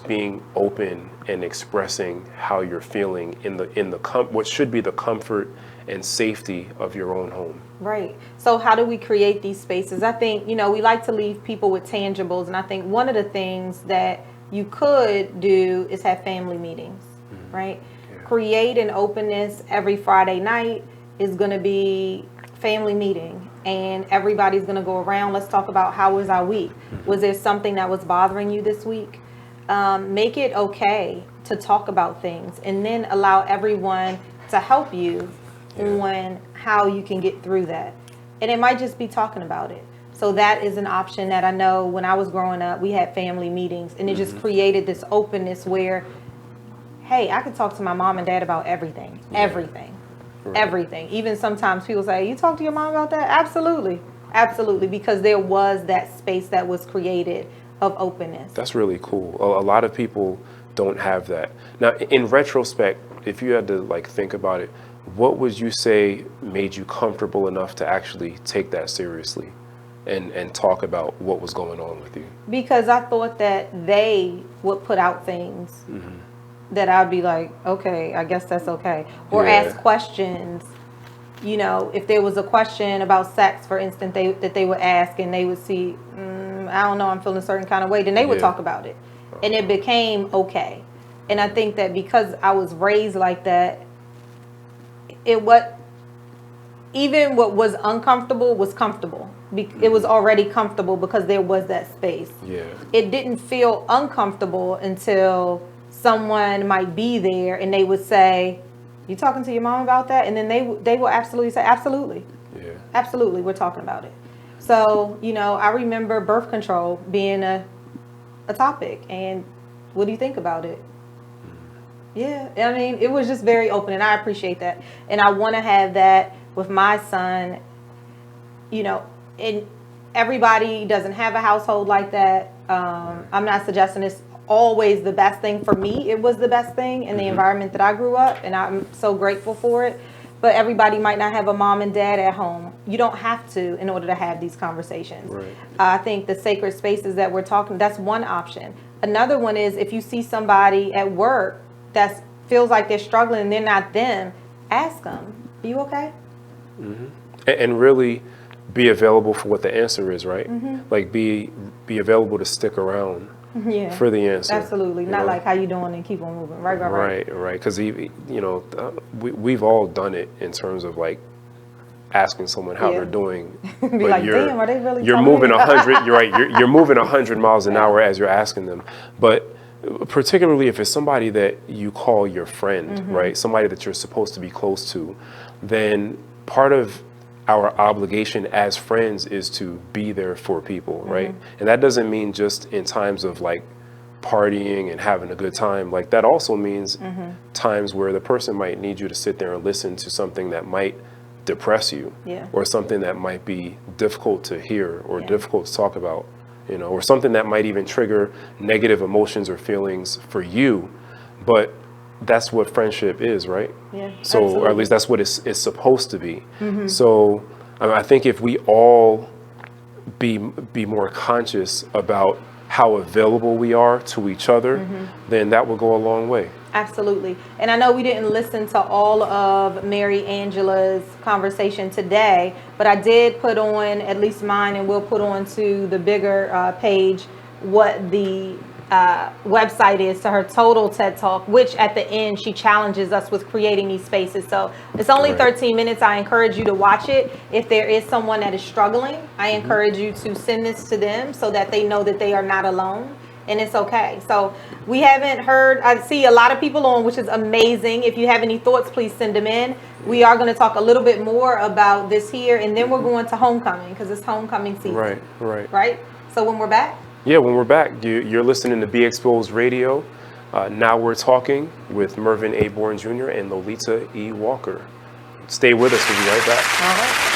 being open and expressing how you're feeling in what should be the comfort and safety of your own home. Right. So how do we create these spaces? I think, you know, we like to leave people with tangibles, and I think one of the things that you could do is have family meetings, right? Create an openness. Every Friday night is going to be family meeting, and everybody's going to go around. Let's talk about, how was our week? Was there something that was bothering you this week? Make it okay to talk about things, and then allow everyone to help you on how you can get through that. And it might just be talking about it. So that is an option that I know when I was growing up, we had family meetings, and it just created this openness where, hey, I could talk to my mom and dad about everything. Everything. Even sometimes people say, you talk to your mom about that? Absolutely. Absolutely. Because there was that space that was created of openness. That's really cool. A lot of people don't have that. Now, in retrospect, if you had to think about it, what would you say made you comfortable enough to actually take that seriously and talk about what was going on with you? Because I thought that they would put out things that I'd be like, okay, I guess that's okay. Or ask questions. You know, if there was a question about sex, for instance, that they would ask, and they would see, I don't know, I'm feeling a certain kind of way, then they would talk about it. And it became okay. And I think that because I was raised like that, even what was uncomfortable was comfortable. It was already comfortable because there was that space. It didn't feel uncomfortable until someone might be there and they would say, you talking to your mom about that? And then they will absolutely say, absolutely. Absolutely, we're talking about it. So, you know, I remember birth control being a topic, and what do you think about it? Yeah, I mean, it was just very open, and I appreciate that. And I want to have that with my son, you know, and everybody doesn't have a household like that. I'm not suggesting it's always the best thing. For me, it was the best thing in the environment that I grew up, and I'm so grateful for it. But everybody might not have a mom and dad at home. You don't have to in order to have these conversations. I think the sacred spaces that we're talking, that's one option. Another one is if you see somebody at work that feels like they're struggling and they're not them, ask them, are you okay? And really be available for what the answer is, right? Like be available to stick around for the answer. Absolutely. Not like, how you doing, and keep on moving. Right. Because, you know, we've all done it in terms of asking someone how they're doing. Be like, damn, are they really You're moving 100, you're right, you're moving 100 miles an hour as you're asking them. But particularly if it's somebody that you call your friend, right? Somebody that you're supposed to be close to, then part of our obligation as friends is to be there for people, right? And that doesn't mean just in times of like partying and having a good time. Like that also means times where the person might need you to sit there and listen to something that might depress you, or something that might be difficult to hear or difficult to talk about, you know, or something that might even trigger negative emotions or feelings for you. But that's what friendship is, right? Yeah. So, absolutely. or at least that's what it's supposed to be. So, I think if we all be more conscious about how available we are to each other, then that will go a long way. Absolutely. And I know we didn't listen to all of Mary Angela's conversation today, but I did put on, at least mine, and we'll put on to the bigger page, what the website is to her total TED Talk, which at the end she challenges us with creating these spaces. So it's only 13 minutes. I encourage you to watch it. If there is someone that is struggling, I encourage you to send this to them so that they know that they are not alone. And it's okay. So we haven't heard, I see a lot of people on, which is amazing. If you have any thoughts, please send them in. We are going to talk a little bit more about this here, and then we're going to homecoming because it's homecoming season. Right? So when we're back? Yeah, when we're back, you're listening to Be Exposed Radio. Now we're talking with Mervin A. Bourne Jr. and Lolita E. Walker. Stay with us. We'll be right back. All right.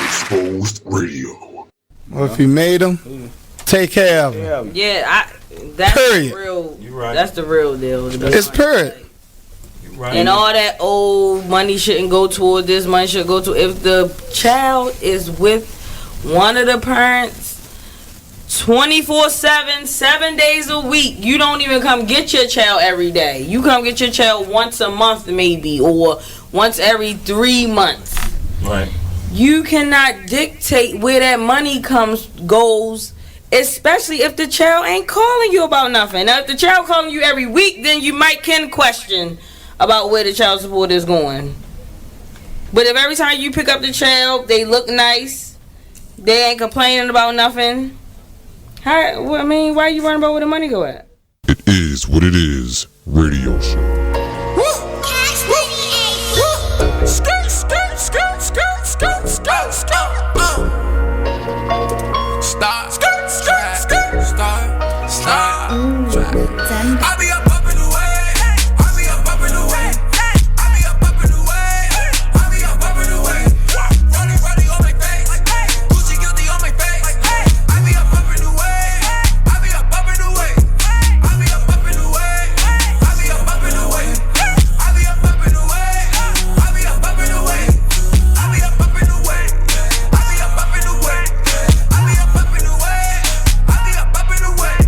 Exposed Radio. Well, if you made them, take care of them. Yeah, that's Period. the real. That's the real deal. It's period. And all that old money shouldn't go toward this, money should go to. If the child is with one of the parents 24/7, 7 days a week, you don't even come get your child every day. You come get your child once a month maybe, or once every 3 months. Right. You cannot dictate where that money goes, especially if the child ain't calling you about nothing. Now, if the child calling you every week, then you can question about where the child support is going. But if every time you pick up the child, they look nice, they ain't complaining about nothing, why are you worrying about where the money go at? It is what it is. Radio show. Skirt, skirt, skirt, skirt, skirt, skirt, skirt. Start, skirt, skirt, skirt, start, start. I be up in the way. I be up in the way. I be up in the way. I be up in the way. Running on my face. Gucci guilty on my face. I be up in the way. I be up in the way. I be up in the way. I be up in the way. I be up in the way. I be up in the way. I be up in the way. I be up in the way. I be up in the way. I be up in the way.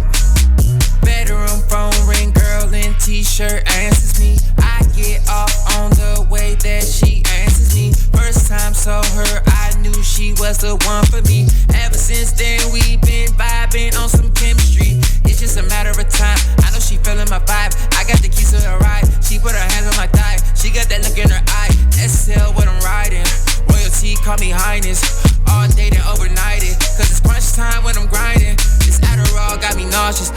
Bedroom phone ring, girl in t-shirt answers me. I get off on the way that she answers me. First time saw her, I knew she was the one for me. Ever since then, we've been vibing on some chemistry. It's just a matter of time. I know she feeling my vibe. I got the keys to her ride. She put her hands on my thigh. She got that look in her eye. SL what I'm riding. Royalty, call me highness. All day and overnighted. Cause it's crunch time when I'm grinding. This Adderall got me nauseous.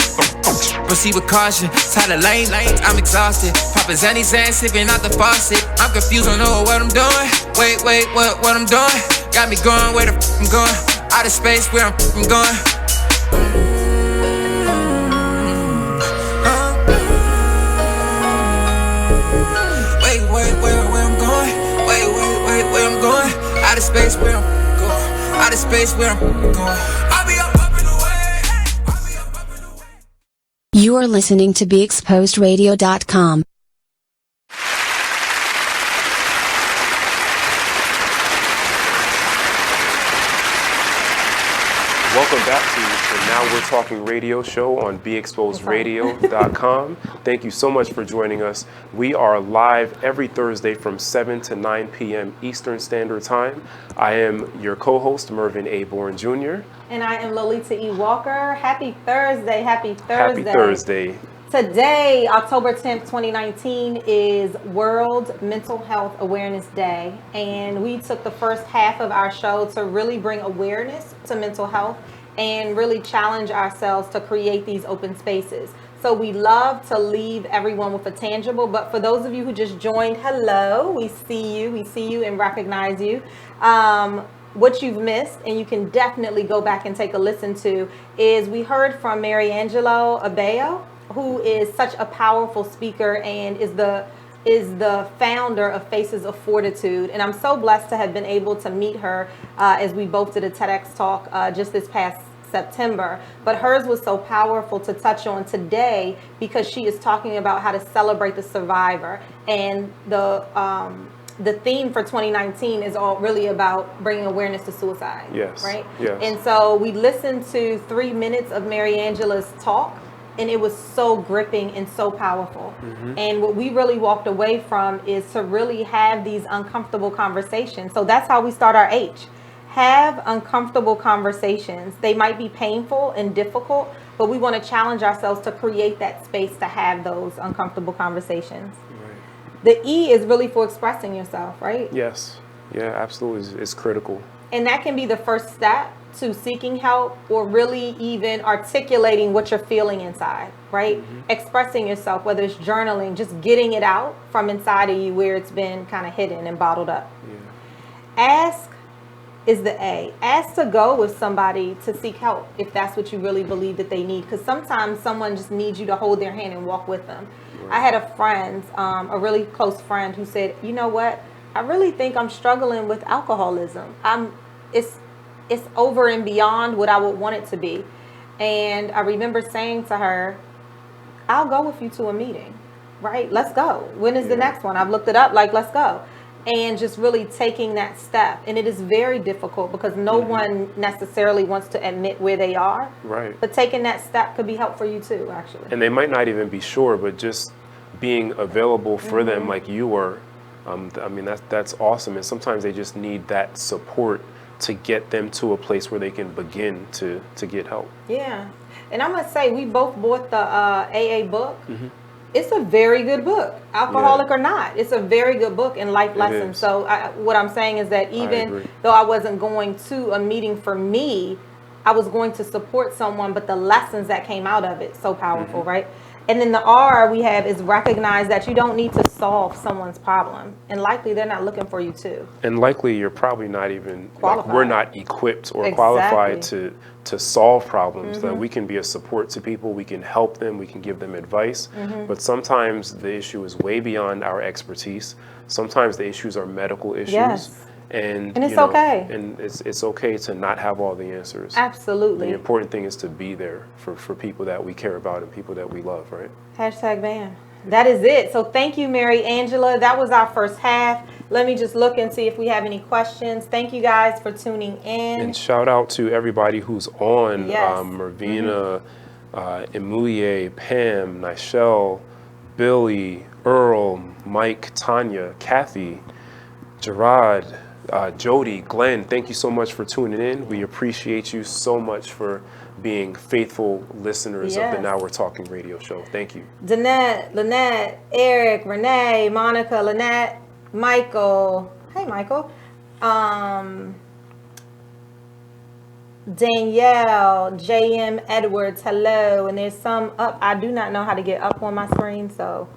Proceed with caution. Tired of lane, I'm exhausted. Poppin' Zanny Zan, sipping out the faucet. I'm confused, don't know what I'm doing. Wait, what I'm doing? Got me going where the I'm going. Out of space where I'm going. Wait, where I'm going? Wait, where I'm going? Out of space where I'm going. Out of space where I'm going. I'll be up in the way. You are listening to BeExposedRadio.com. Welcome back to the Now We're Talking radio show on BeExposedRadio.com. Thank you so much for joining us. We are live every Thursday from 7 to 9 p.m. Eastern Standard Time. I am your co-host, Mervin A. Bourne Jr. And I am Lolita E. Walker. Happy Thursday. Happy Happy Thursday. Today, October 10th, 2019, is World Mental Health Awareness Day. And we took the first half of our show to really bring awareness to mental health and really challenge ourselves to create these open spaces. So we love to leave everyone with a tangible, but for those of you who just joined, hello, we see you and recognize you. What you've missed, and you can definitely go back and take a listen to, is we heard from Mary Angelo Abeo, who is such a powerful speaker and is the founder of Faces of Fortitude. And I'm so blessed to have been able to meet her as we both did a TEDx talk just this past September. But hers was so powerful to touch on today because she is talking about how to celebrate the survivor. And the theme for 2019 is all really about bringing awareness to suicide. Yes. Right? Yes. And so we listened to 3 minutes of Mary Angela's talk, and it was so gripping and so powerful. And what we really walked away from is to really have these uncomfortable conversations. So that's how we start our H. Have uncomfortable conversations. They might be painful and difficult, but we want to challenge ourselves to create that space to have those uncomfortable conversations. The E is really for expressing yourself, right? Yes. Yeah, absolutely. It's critical. And that can be the first step to seeking help, or really even articulating what you're feeling inside, right? Expressing yourself, whether it's journaling, just getting it out from inside of you where it's been kind of hidden and bottled up. Ask is the A. Ask to go with somebody to seek help if that's what you really believe that they need. Because sometimes someone just needs you to hold their hand and walk with them. I had a friend, a really close friend, who said, you know what? I really think I'm struggling with alcoholism. It's over and beyond what I would want it to be. And I remember saying to her, I'll go with you to a meeting, right? Let's go. When is the next one? I've looked it up, like, let's go. And just really taking that step. And it is very difficult because no one necessarily wants to admit where they are. Right. But taking that step could be helpful for you too, actually. And they might not even be sure, but just being available for them like you were, I mean, that's awesome. And sometimes they just need that support to get them to a place where they can begin to get help. Yeah. And I'm going to say, we both bought the AA book. It's a very good book, alcoholic or not. It's a very good book and life lessons. So what I'm saying is that even though I wasn't going to a meeting for me, I was going to support someone, but the lessons that came out of it, so powerful, right? And then the R we have is recognize that you don't need to solve someone's problem. And likely they're not looking for you too. And likely you're probably not even, qualified. Like, we're not equipped or qualified to solve problems. That we can be a support to people, we can help them, we can give them advice. But sometimes the issue is way beyond our expertise. Sometimes the issues are medical issues. And it's okay. And it's okay to not have all the answers. Absolutely. The important thing is to be there for people that we care about and people that we love, right? #ban. That is it. So thank you, Mary Angela. That was our first half. Let me just look and see if we have any questions. Thank you guys for tuning in. And shout out to everybody who's on. Mervina, Emulie, Pam, Nichelle, Billy, Earl, Mike, Tanya, Kathy, Gerard, Jody, Glenn, thank you so much for tuning in. We appreciate you so much for being faithful listeners of the Now We're Talking radio show. Thank you. Danette, Lynette, Eric, Renee, Monica, Lynette, Michael. Hey, Michael. Danielle, JM Edwards, hello. And there's some up. I do not know how to get up on my screen, so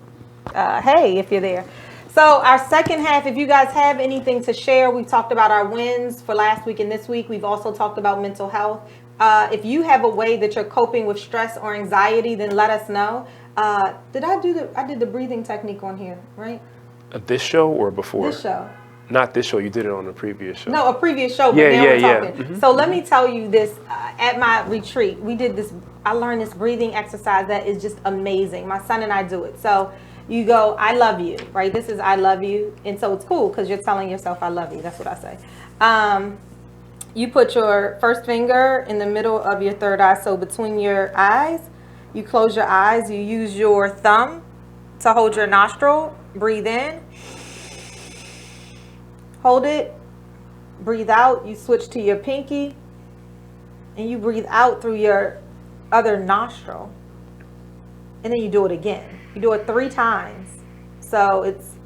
hey, if you're there. So our second half, if you guys have anything to share, we've talked about our wins for last week and this week. We've also talked about mental health. If you have a way that you're coping with stress or anxiety, then let us know. I did the breathing technique on here, right? This show or before? This show. Not this show. You did it on a previous show. No, a previous show. But now we're talking. So let me tell you this. At my retreat, we did this. I learned this breathing exercise that is just amazing. My son and I do it. So you go, I love you, right? This is I love you. And so it's cool because you're telling yourself I love you. That's what I say. You put your first finger in the middle of your third eye. So between your eyes, you close your eyes. You use your thumb to hold your nostril. Breathe in. Hold it. Breathe out. You switch to your pinky. And you breathe out through your other nostril. And then you do it again. You do it 3 times. So it's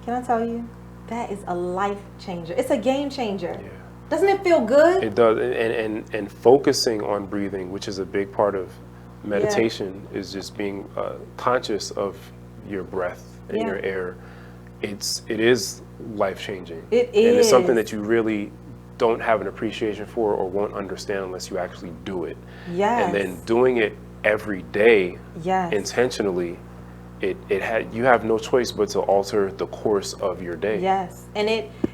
Can I tell you? That is a life changer. It's a game changer. Yeah. Doesn't it feel good? It does. And focusing on breathing, which is a big part of meditation, is just being conscious of your breath and your air. It is life changing. It is. And it's something that you really don't have an appreciation for or won't understand unless you actually do it. Yes. And then doing it every day intentionally, you have no choice but to alter the course of your day. Yes. And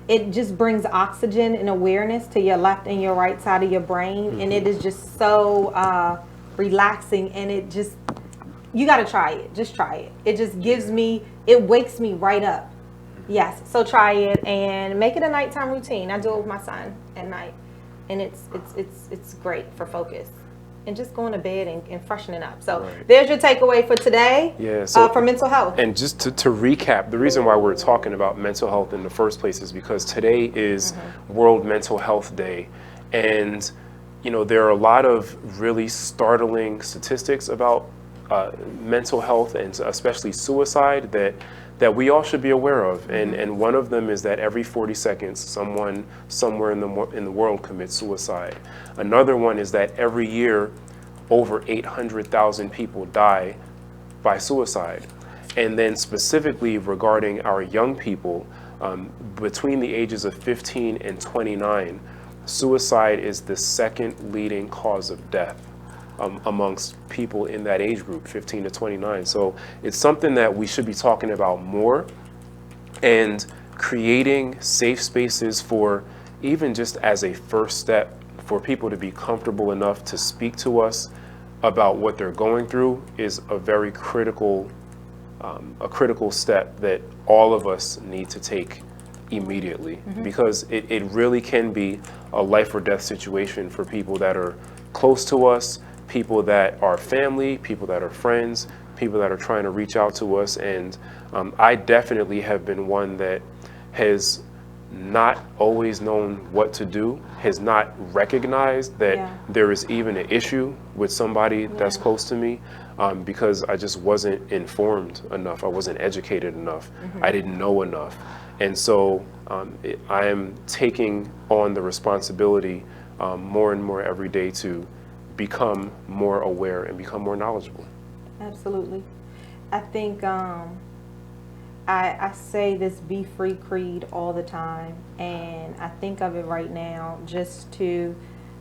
it just brings oxygen and awareness to your left and your right side of your brain. And it is just so relaxing, and you got to try it. Just try it. It just it wakes me right up. Yes. So try it and make it a nighttime routine. I do it with my son at night, and it's great for focus and just going to bed and freshening up. So there's your takeaway for today. Yeah. So for mental health. And just to recap, the reason why we're talking about mental health in the first place is because today is World Mental Health Day, and there are a lot of really startling statistics about mental health and especially suicide that we all should be aware of. And one of them is that every 40 seconds, someone somewhere in the world commits suicide. Another one is that every year, over 800,000 people die by suicide. And then specifically regarding our young people, between the ages of 15 and 29, suicide is the second leading cause of death amongst people in that age group, 15 to 29. So it's something that we should be talking about more, and creating safe spaces for, even just as a first step, for people to be comfortable enough to speak to us about what they're going through is a very critical step that all of us need to take immediately, because it really can be a life or death situation for people that are close to us, people that are family, people that are friends, people that are trying to reach out to us. And I definitely have been one that has not always known what to do, has not recognized that there is even an issue with somebody that's close to me, because I just wasn't informed enough. I wasn't educated enough. I didn't know enough. And so I am taking on the responsibility more and more every day to become more aware and become more knowledgeable. Absolutely. I think I say this Be Free creed all the time, and I think of it right now just to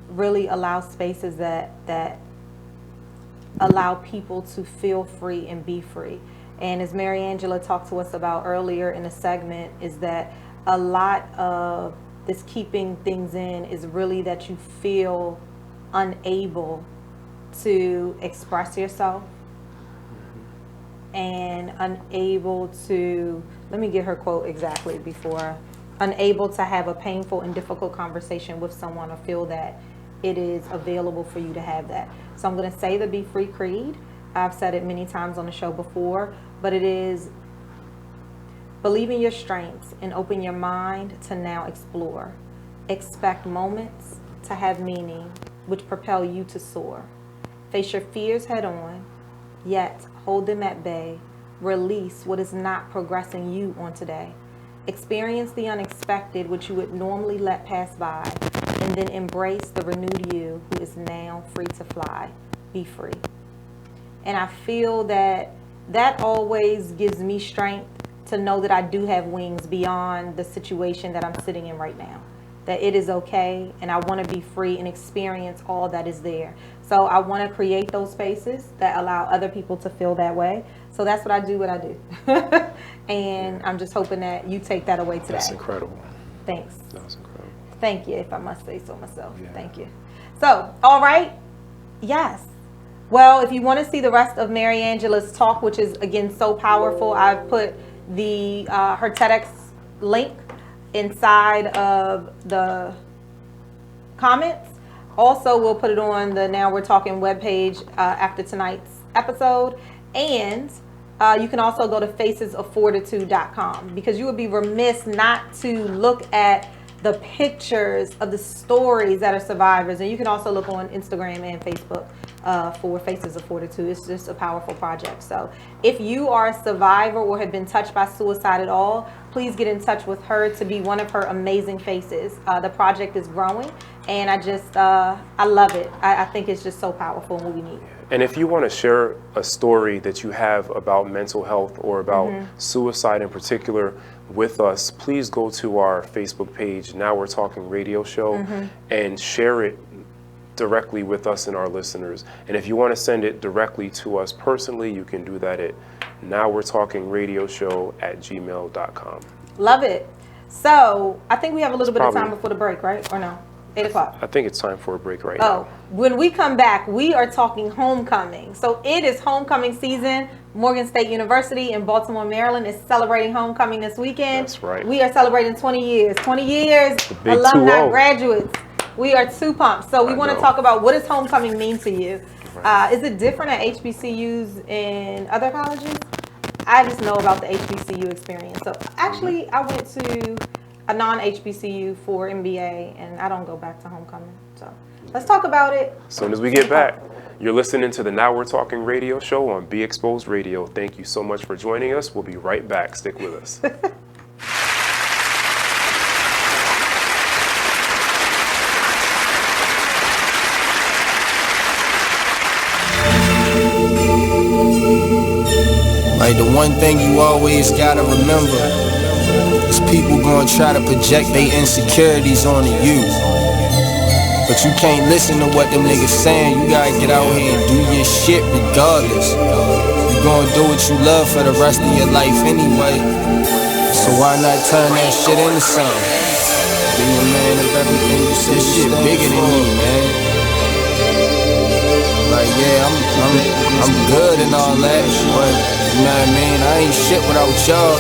really allow spaces that allow people to feel free and be free. And as Mary Angela talked to us about earlier in the segment, is that a lot of this keeping things in is really that you feel unable to express yourself and unable to, let me get her quote exactly before, unable to have a painful and difficult conversation with someone or feel that it is available for you to have that. So I'm going to say the Be Free creed. I've said it many times on the show before, but it is: believe in your strengths and open your mind to now explore. Expect moments to have meaning, which propel you to soar. Face your fears head on, yet hold them at bay. Release what is not progressing you on today. Experience the unexpected, which you would normally let pass by, and then embrace the renewed you who is now free to fly. Be free. And I feel that always gives me strength to know that I do have wings beyond the situation that I'm sitting in right now. That it is okay, and I want to be free and experience all that is there. So I want to create those spaces that allow other people to feel that way. So that's what I do. And I'm just hoping that you take that away today. That's incredible. Thanks. That was incredible. Thank you, if I must say so myself. Yeah. Thank you. So, all right. Yes. Well, if you want to see the rest of Mary Angela's talk, which is, again, so powerful, I've put the her TEDx link inside of the comments. Also, we'll put it on the Now We're Talking webpage after tonight's episode. And you can also go to facesoffortitude.com, because you would be remiss not to look at the pictures of the stories that are survivors. And you can also look on Instagram and Facebook for Faces of Fortitude. It's just a powerful project. So if you are a survivor or have been touched by suicide at all, please get in touch with her to be one of her amazing faces. The project is growing, and I love it. I think it's just so powerful and what we need. And if you want to share a story that you have about mental health or about suicide in particular with us, please go to our Facebook page, Now We're Talking Radio Show, and share it directly with us and our listeners. And if you want to send it directly to us personally, you can do that at nowwe'retalkingradioshow@gmail.com. Love it. So I think we have a little bit of time before the break, right? Or no? 8 o'clock. I think it's time for a break right now. When we come back, we are talking homecoming. So it is homecoming season. Morgan State University in Baltimore, Maryland is celebrating homecoming this weekend. That's right. We are celebrating 20 years. 20 years, alumni, graduates. We are too pumped. So we want to talk about, what does homecoming mean to you? Is it different at HBCUs in other colleges? I just know about the HBCU experience. So actually, I went to a non-HBCU for MBA, and I don't go back to homecoming. So let's talk about it. As soon as we get back, you're listening to the Now We're Talking Radio Show on Be Exposed Radio. Thank you so much for joining us. We'll be right back. Stick with us. Like, the one thing you always gotta remember is people gonna try to project their insecurities onto you. But you can't listen to what them niggas saying. You gotta get out here and do your shit regardless. You gonna do what you love for the rest of your life anyway. So why not turn that shit into something? Be a man of everything you say. This shit bigger than me, man. Like, yeah, I'm good and all that, but you know what I mean? I ain't shit without y'all.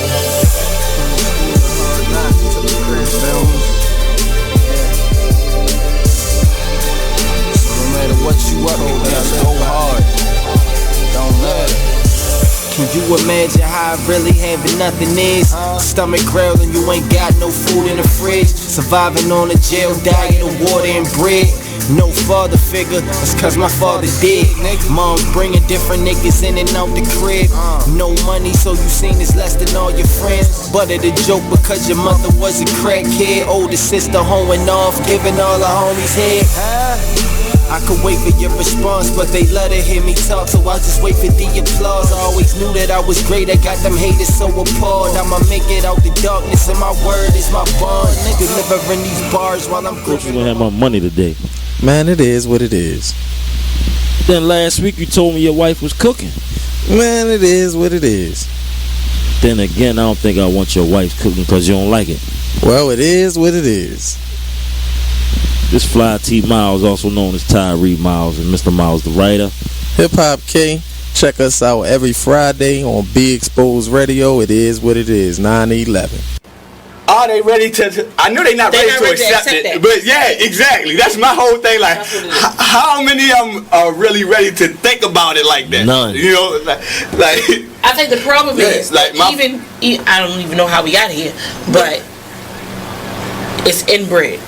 So no matter what you up against, go hard. Don't matter. Can you imagine how really having nothing is? Stomach growling, you ain't got no food in the fridge. Surviving on a jail diet of water and bread. No father figure, that's cause my father dead. Mom's bringing different niggas in and out the crib. No money, so you seen it's less than all your friends. But it a joke because your mother was a crackhead. Older sister hoeing off, giving all her homies head. I could wait for your response, but they love to hear me talk, so I just wait for the applause. I always knew that I was great, I got them haters so appalled. I'ma make it out the darkness, and my word is my bond. Delivering these bars while I'm Coach, you gonna have my money today. Man, it is what it is. Then last week you told me your wife was cooking. Man, it is what it is. Then again, I don't think I want your wife cooking because you don't like it. Well, it is what it is. This Fly T Miles, also known as Tyree Miles, and Mr. Miles, the writer. Hip Hop K. Check us out every Friday on Be Exposed Radio. It is what it is, 9/11. Are they ready to? I know they're not ready to accept it, but yeah, exactly. That's my whole thing. Like, how many of them are really ready to think about it like that? None. You know, like I think the problem is like even I don't even know how we got here, but it's inbred.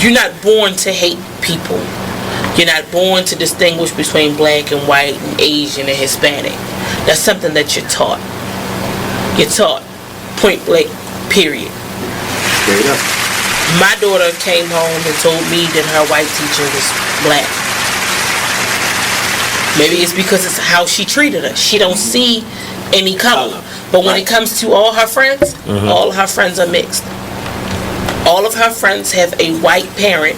You're not born to hate people. You're not born to distinguish between black and white and Asian and Hispanic. That's something that you're taught. You're taught. Point blank, period. Straight up. My daughter came home and told me that her white teacher was black. Maybe it's because it's how she treated her. She don't see any color. But when it comes to all her friends, all her friends are mixed. All of her friends have a white parent,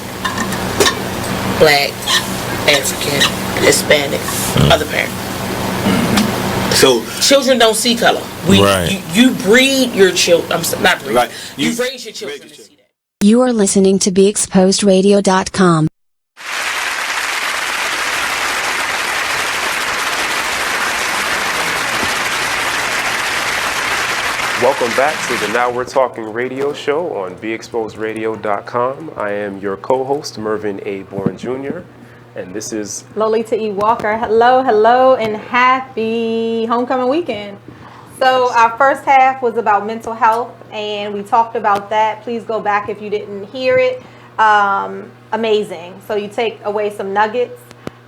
black, African, Hispanic, other parent. So children don't see color. You breed your children. I'm not breed. Right. You raise your children to see that. You are listening to BeExposedRadio.com. Welcome back to the Now We're Talking Radio Show on BeExposedRadio.com. I am your co-host, Mervin A. Bourne Jr., and this is Lolita E. Walker. Hello, hello, and happy homecoming weekend. So our first half was about mental health, and we talked about that. Please go back if you didn't hear it. Amazing. So you take away some nuggets.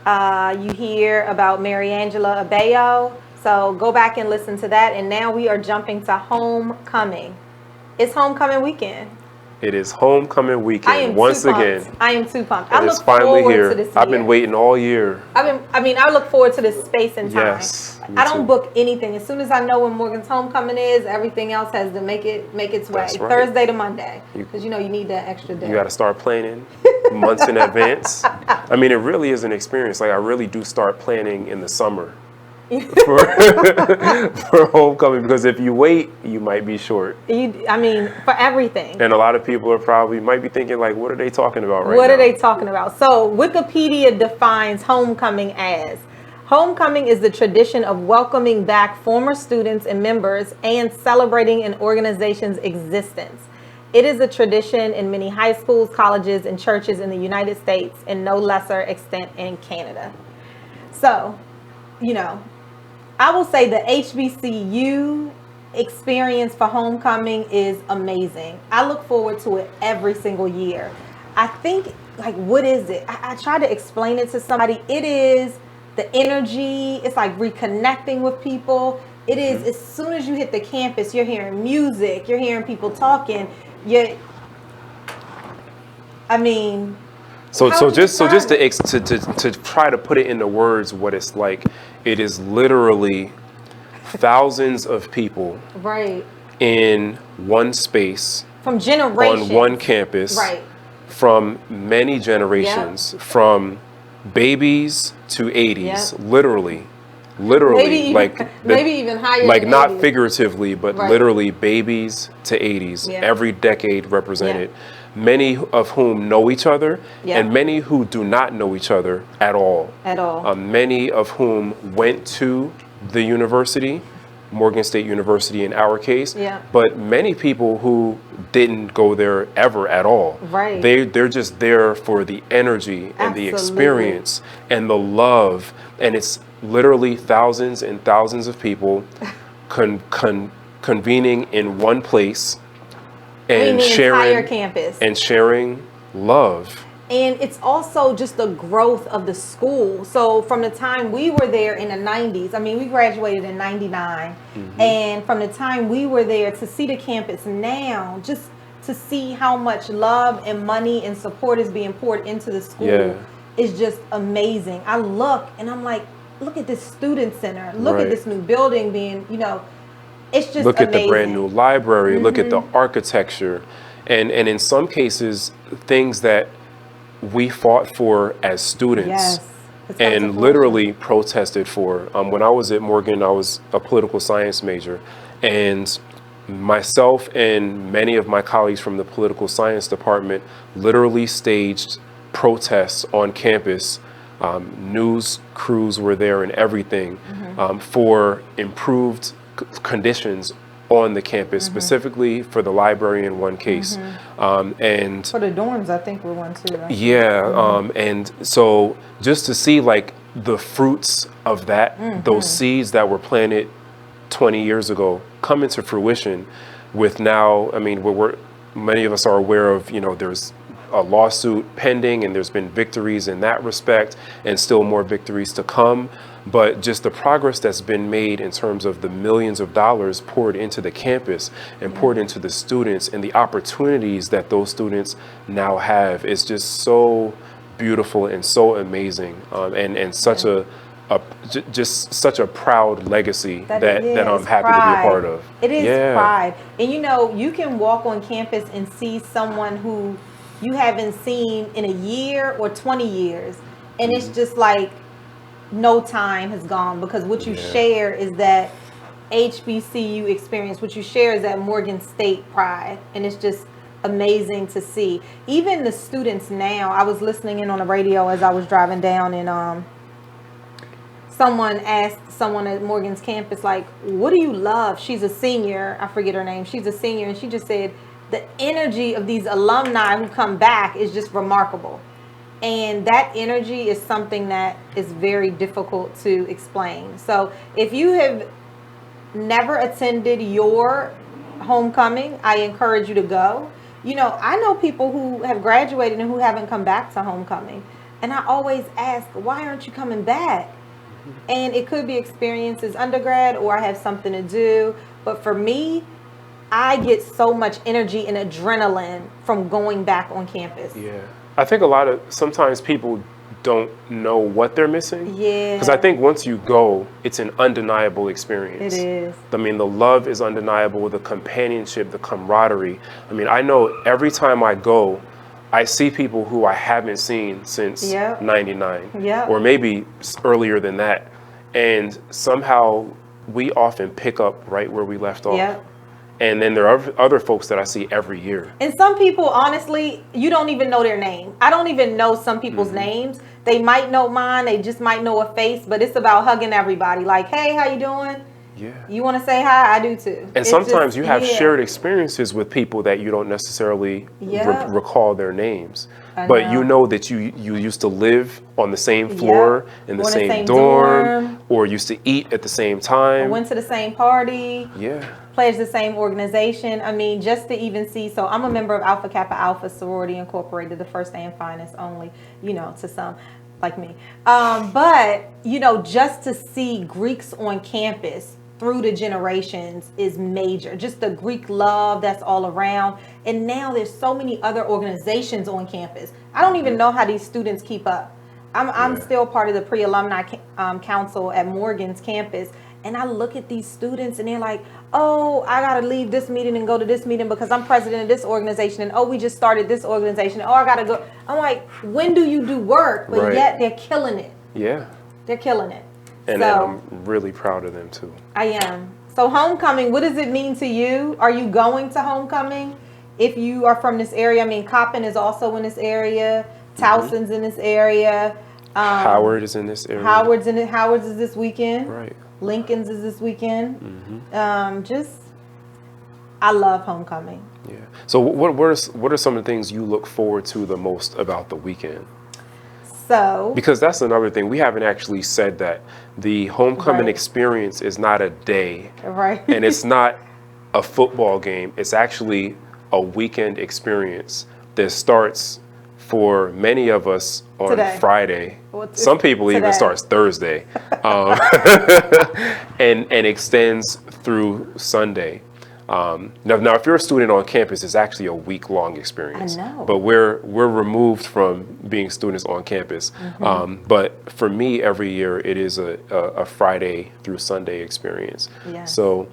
You hear about Mariangela Abayo. So go back and listen to that. And now we are jumping to homecoming. It's homecoming weekend. It is homecoming weekend once again. I am too pumped. It is finally here. I've been waiting all year. I look forward to this space and time. Yes, I don't book anything. As soon as I know when Morgan's homecoming is, everything else has to make its way. That's right. Thursday to Monday, because you need that extra day. You got to start planning months in advance. I mean, it really is an experience. Like, I really do start planning in the summer for homecoming, because if you wait, you might be short. For everything. And a lot of people might be thinking, like, what are they talking about right now? What are they talking about? So Wikipedia defines homecoming as: homecoming is the tradition of welcoming back former students and members and celebrating an organization's existence. It is a tradition in many high schools, colleges, and churches in the United States, and no lesser extent in Canada. So, I will say the HBCU experience for homecoming is amazing. I look forward to it every single year. I think, what is it? I try to explain it to somebody. It is the energy. It's like reconnecting with people. It is, as soon as you hit the campus, you're hearing music, you're hearing people talking. So just to try to put it into words what it's like, it is literally thousands of people right in one space from generations on one campus, right, from many generations, from babies to 80s, literally maybe even higher, like than not 80s. Figuratively, but literally babies to 80s, every decade represented. Many of whom know each other, and many who do not know each other at all. Many of whom went to the university, Morgan State University in our case, but many people who didn't go there ever at all. Right. They're just there for the energy and the experience and the love, and it's literally thousands and thousands of people convening in one place and sharing campus and sharing love. And it's also just the growth of the school. So from the time we were there in the 90s, we graduated in 99, and from the time we were there to see the campus now, just to see how much love and money and support is being poured into the school is just amazing. I look and I'm like, look at this student center. Look at this new building being, it's just look amazing. At the brand new library, look at the architecture, and in some cases, things that we fought for as students and literally protested for. When I was at Morgan, I was a political science major, and myself and many of my colleagues from the political science department literally staged protests on campus. News crews were there and everything for improved conditions on the campus, specifically for the library in one case. And for the dorms, I think we're one too, right? And so just to see like the fruits of that, those seeds that were planted 20 years ago come into fruition with now, many of us are aware of, there's a lawsuit pending and there's been victories in that respect and still more victories to come. But just the progress that's been made in terms of the millions of dollars poured into the campus and poured into the students and the opportunities that those students now have is just so beautiful and so amazing, and such just such a proud legacy that I'm happy to be a part of. It is pride. And you can walk on campus and see someone who you haven't seen in a year or 20 years. And it's just like no time has gone, because what you share is that HBCU experience. What you share is that Morgan State pride. And it's just amazing to see. Even the students now, I was listening in on the radio as I was driving down, and someone asked someone at Morgan's campus, like, what do you love? She's a senior. I forget her name. She's a senior. And she just said, the energy of these alumni who come back is just remarkable. And that energy is something that is very difficult to explain. So if you have never attended your homecoming, I encourage you to go. you know, I know people who have graduated and who haven't come back to homecoming. And I always ask, why aren't you coming back? And it could be experiences undergrad, or I have something to do. But for me, I get so much energy and adrenaline from going back on campus. Yeah. I think sometimes people don't know what they're missing. Yeah. Because I think once you go, it's an undeniable experience. It is. I mean, the love is undeniable, the companionship, the camaraderie. I mean, I know every time I go, I see people who I haven't seen since 99, or maybe earlier than that. And somehow we often pick up right where we left off. And then there are other folks that I see every year. And some people, honestly, you don't even know their name. I don't even know some people's names. They might know mine. They just might know a face. But it's about hugging everybody. Like, hey, how you doing? Yeah. You want to say hi? I do too. And sometimes you have shared experiences with people that you don't necessarily recall their names. But you know that you used to live on the same floor, in the same dorm, or used to eat at the same time. Or went to the same party. Yeah. Pledged the same organization. I mean, just to even see. So I'm a member of Alpha Kappa Alpha Sorority Incorporated, the first and finest only, you know, to some like me. But, you know, just to see Greeks on campus through the generations is major. Just the Greek love that's all around. And now there's so many other organizations on campus. I don't even know how these students keep up. I'm still part of the pre-alumni council at Morgan's campus. And I look at these students and they're like, oh, I got to leave this meeting and go to this meeting because I'm president of this organization. And oh, we just started this organization. Oh, I got to go. I'm like, when do you do work? But yet they're killing it. Yeah. They're killing it. And I'm really proud of them too. I am. So homecoming, what does it mean to you? Are you going to homecoming? If you are from this area, I mean, Coppin is also in this area. Towson's in this area. Howard is in this area. Howard's is this weekend. Right. Lincoln's is this weekend. I love homecoming. Yeah. So what are some of the things you look forward to the most about the weekend? So, because that's another thing, we haven't actually said that the homecoming experience is not a day, and it's not a football game. It's actually a weekend experience that starts for many of us on Friday. Some people even starts Thursday, and extends through Sunday. Now, if you're a student on campus, it's actually a week-long experience. I know. But we're removed from being students on campus. But for me, every year it is a Friday through Sunday experience. Yes. So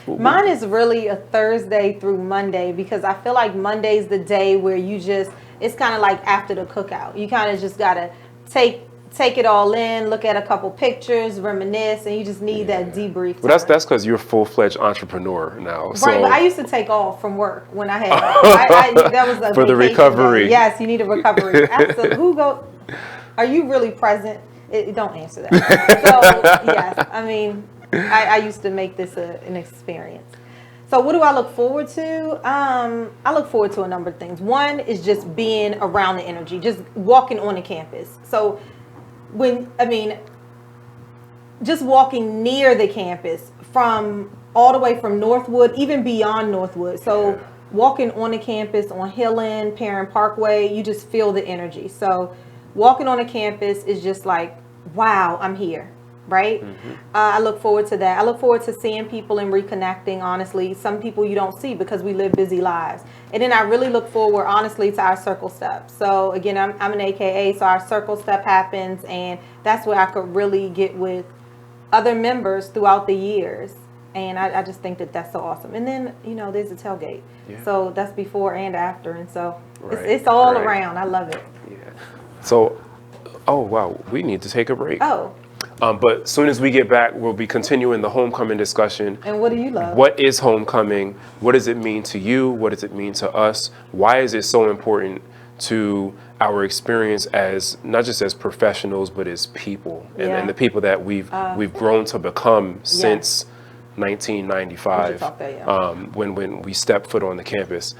mine is really a Thursday through Monday, because I feel like Monday's the day where it's kind of like after the cookout. You kind of just gotta take it all in, look at a couple pictures, reminisce, and you just need that debrief. Well, that's because you're a full-fledged entrepreneur now. So. Right, but I used to take off from work when I had that was a for the recovery. Day. Yes, you need a recovery. Absolutely. Are you really present? Don't answer that. So yes, I mean, I used to make this an experience. So what do I look forward to? I look forward to a number of things. One is just being around the energy, just walking on the campus. So just walking near the campus, from all the way from Northwood, even beyond Northwood. So walking on the campus on Hill End, Perrin Parkway, you just feel the energy. So walking on the campus is just like, wow, I'm here, right? I look forward to that. I look forward to seeing people and reconnecting, honestly. Some people you don't see because we live busy lives. And then I really look forward, honestly, to our circle step. So again, I'm an AKA, so our circle step happens, and that's where I could really get with other members throughout the years. And I just think that that's so awesome. And then, there's a tailgate. Yeah. So that's before and after. And so it's all around. I love it. Yeah. So, oh, wow, we need to take a break. Oh. But as soon as we get back, we'll be continuing the homecoming discussion. And what do you love? What is homecoming? What does it mean to you? What does it mean to us? Why is it so important to our experience as not just as professionals, but as people and the people that we've grown to become since 1995 when we stepped foot on the campus.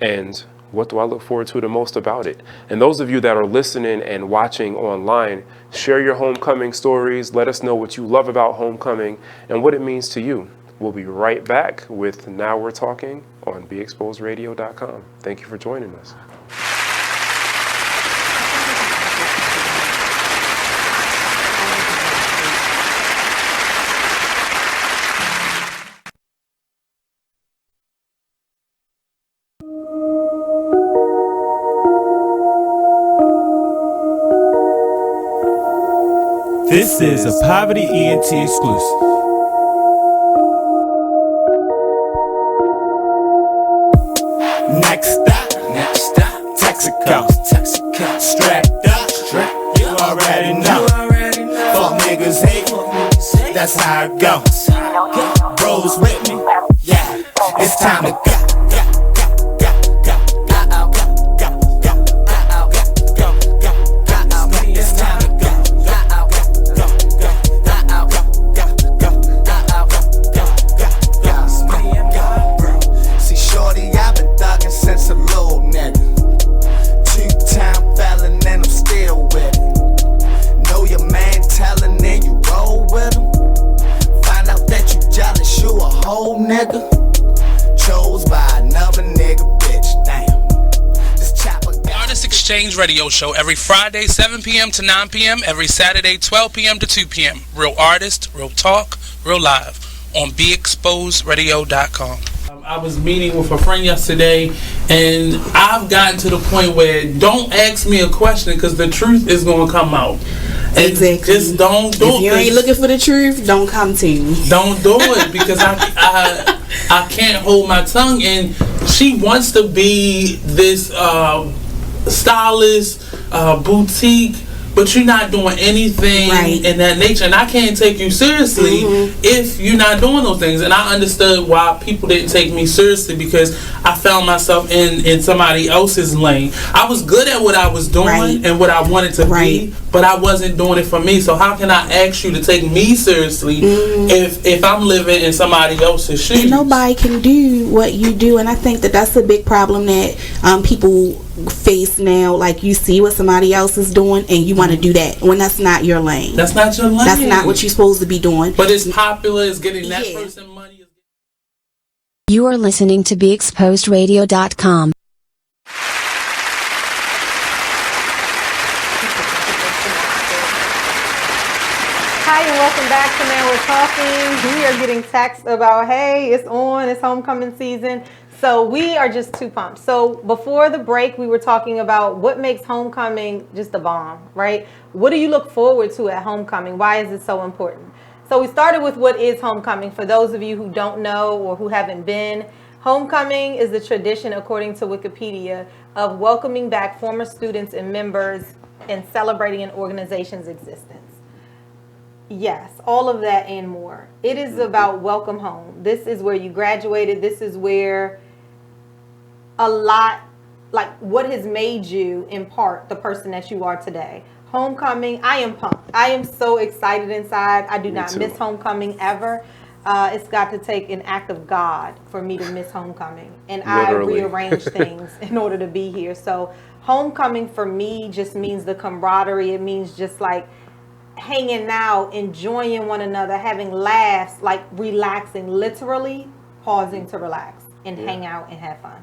And what do I look forward to the most about it? And those of you that are listening and watching online, share your homecoming stories. Let us know what you love about homecoming and what it means to you. We'll be right back with Now We're Talking on BeExposedRadio.com. Thank you for joining us. This is a Poverty ENT exclusive. Next stop, Texaco. Strapped up, you already know. Fuck niggas hate, that's how it goes. Bros with me, yeah, it's time to go. Radio show every Friday 7 p.m. to 9 p.m. every Saturday 12 p.m. to 2 p.m. Real artist, real talk, real live on BeExposedRadio.com. I was meeting with a friend yesterday, and I've gotten to the point where don't ask me a question because the truth is going to come out. And exactly. Just don't do it. If you ain't looking for the truth, don't come to me. Don't do it because I can't hold my tongue. And she wants to be this stylist, boutique, but you're not doing anything in that nature, and I can't take you seriously if you're not doing those things. And I understood why people didn't take me seriously because I found myself in somebody else's lane. I was good at what I was doing and what I wanted to be, but I wasn't doing it for me. So how can I ask you to take me seriously if I'm living in somebody else's shoes? And nobody can do what you do, and I think that that's a big problem that people face now. Like, you see what somebody else is doing and you want to do that when that's not your lane. That's not your lane. That's not what you're supposed to be doing. But it's popular, it's getting that person money. You are listening to BeExposedRadio.com. Hi, and welcome back to Now We're Talking. We are getting texts about, hey, it's on, it's homecoming season. So we are just too pumped. So before the break, we were talking about what makes homecoming just a bomb, right? What do you look forward to at homecoming? Why is it so important? So we started with what is homecoming. For those of you who don't know or who haven't been, homecoming is the tradition, according to Wikipedia, of welcoming back former students and members and celebrating an organization's existence. Yes, all of that and more. It is about welcome home. This is where you graduated. This is where a lot, like what has made you, in part, the person that you are today. Homecoming, I am pumped. I am so excited inside. I do not miss homecoming ever. It's got to take an act of God for me to miss homecoming. And literally. I rearrange things in order to be here. So homecoming for me just means the camaraderie. It means just like hanging out, enjoying one another, having laughs, like relaxing, literally pausing to relax and hang out and have fun.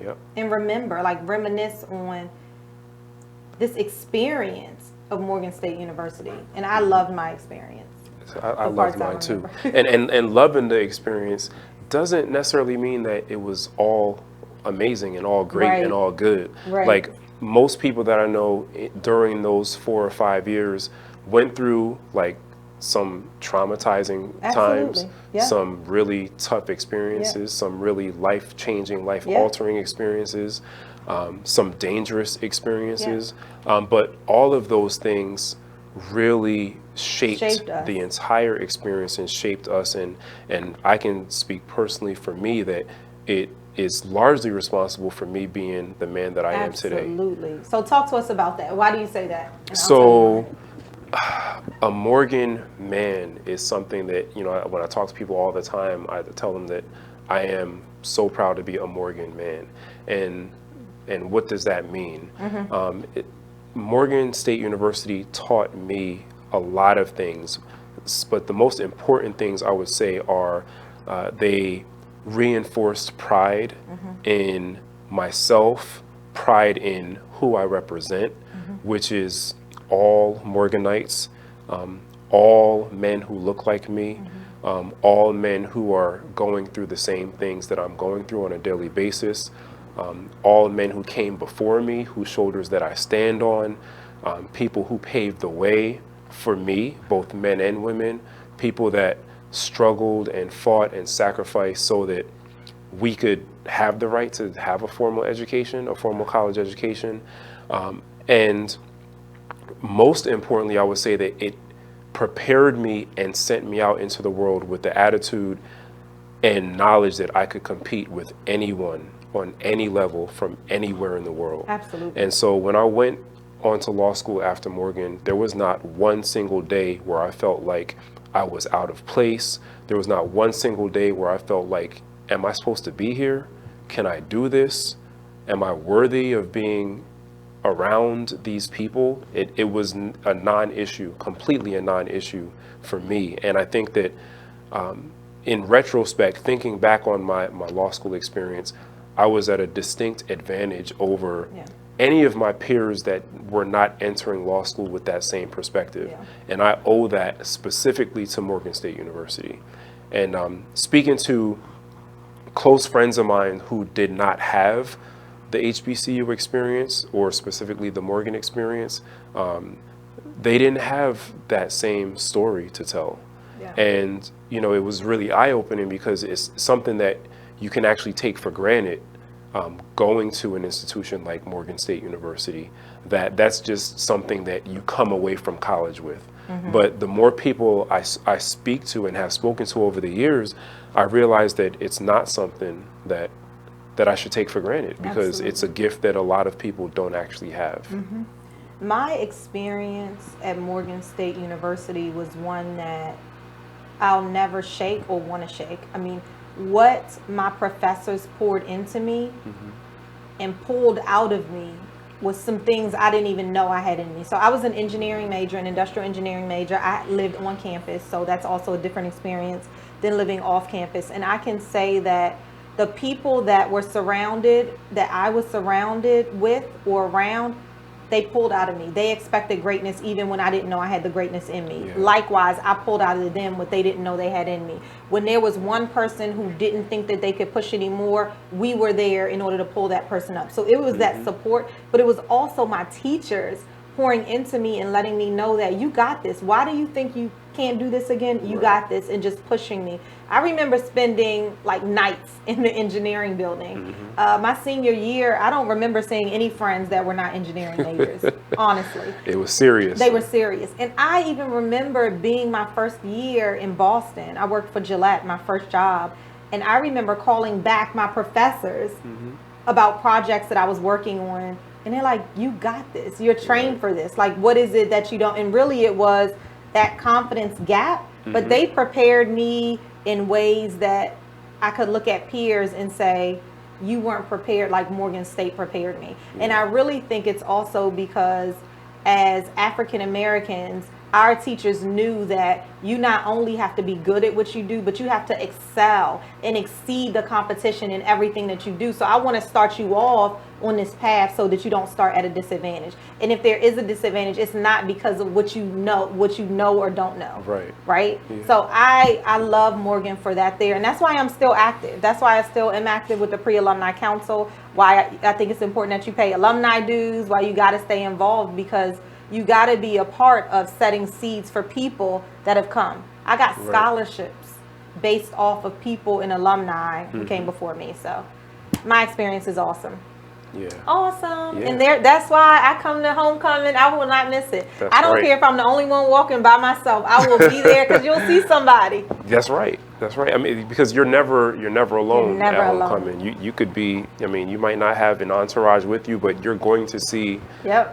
Yep. And remember, like reminisce on this experience of Morgan State University. And I loved my experience. I loved mine too. and loving the experience doesn't necessarily mean that it was all amazing and all great and all good. Right. Like most people that I know during those 4 or 5 years went through like some traumatizing times, some really tough experiences, some really life-changing, life-altering experiences, some dangerous experiences. But all of those things really shaped the entire experience and shaped us. And I can speak personally for me that it is largely responsible for me being the man that I am today. Absolutely. So talk to us about that. Why do you say that? So a Morgan man is something that, you know, when I talk to people all the time, I tell them that I am so proud to be a Morgan man. And what does that mean? Morgan State University taught me a lot of things, but the most important things I would say are They reinforced pride in myself, pride in who I represent, which is all Morganites, all men who look like me, all men who are going through the same things that I'm going through on a daily basis, all men who came before me, whose shoulders that I stand on, people who paved the way for me, both men and women, people that struggled and fought and sacrificed so that we could have the right to have a formal education, a formal college education. And most importantly, I would say that it prepared me and sent me out into the world with the attitude and knowledge that I could compete with anyone on any level from anywhere in the world. Absolutely. And so when I went onto law school after Morgan, there was not one single day where I felt like I was out of place. There was not one single day where I felt like, am I supposed to be here? Can I do this? Am I worthy of being around these people? It was a non-issue, completely a non-issue for me. And I think that in retrospect, thinking back on my law school experience, I was at a distinct advantage over any of my peers that were not entering law school with that same perspective. And I owe that specifically to Morgan State University. And speaking to close friends of mine who did not have the HBCU experience, or specifically the Morgan experience, they didn't have that same story to tell. And, you know, it was really eye-opening because it's something that you can actually take for granted going to an institution like Morgan State University, that's just something that you come away from college with. But the more people I speak to and have spoken to over the years, I realize that it's not something that I should take for granted, because it's a gift that a lot of people don't actually have. My experience at Morgan State University was one that I'll never shake or want to shake. I mean, what my professors poured into me and pulled out of me was some things I didn't even know I had in me. So I was an engineering major, an industrial engineering major. I lived on campus, so that's also a different experience than living off campus. And I can say that the people that were surrounded, that I was surrounded with or around, they pulled out of me. They expected greatness even when I didn't know I had the greatness in me. Likewise, I pulled out of them what they didn't know they had in me. When there was one person who didn't think that they could push anymore, we were there in order to pull that person up. So it was that support, but it was also my teachers pouring into me and letting me know that you got this. Why do you think you can't do this again? You got this, and just pushing me. I remember spending like nights in the engineering building. My senior year, I don't remember seeing any friends that were not engineering majors, honestly. It was serious. They were serious. And I even remember being my first year in Boston. I worked for Gillette, my first job. And I remember calling back my professors about projects that I was working on. And they're like, you got this. You're trained for this. Like, what is it that you don't? And really it was that confidence gap. But they prepared me in ways that I could look at peers and say, you weren't prepared like Morgan State prepared me. And I really think it's also because as African Americans, our teachers knew that you not only have to be good at what you do, but you have to excel and exceed the competition in everything that you do. So I want to start you off on this path so that you don't start at a disadvantage. And if there is a disadvantage, it's not because of what you know or don't know. Right? Yeah. So I love Morgan for that there. And that's why I'm still active. That's why I still am active with the Pre-Alumni Council. Why I think it's important that you pay alumni dues, why you got to stay involved, because you got to be a part of setting seeds for people that have come. I got scholarships based off of people and alumni who came before me. So my experience is awesome. Awesome. And that's why I come to homecoming. I will not miss it. I don't care if I'm the only one walking by myself. I will be there because you'll see somebody. That's right. I mean, because you're never alone at homecoming. You could be, I mean, you might not have an entourage with you, but you're going to see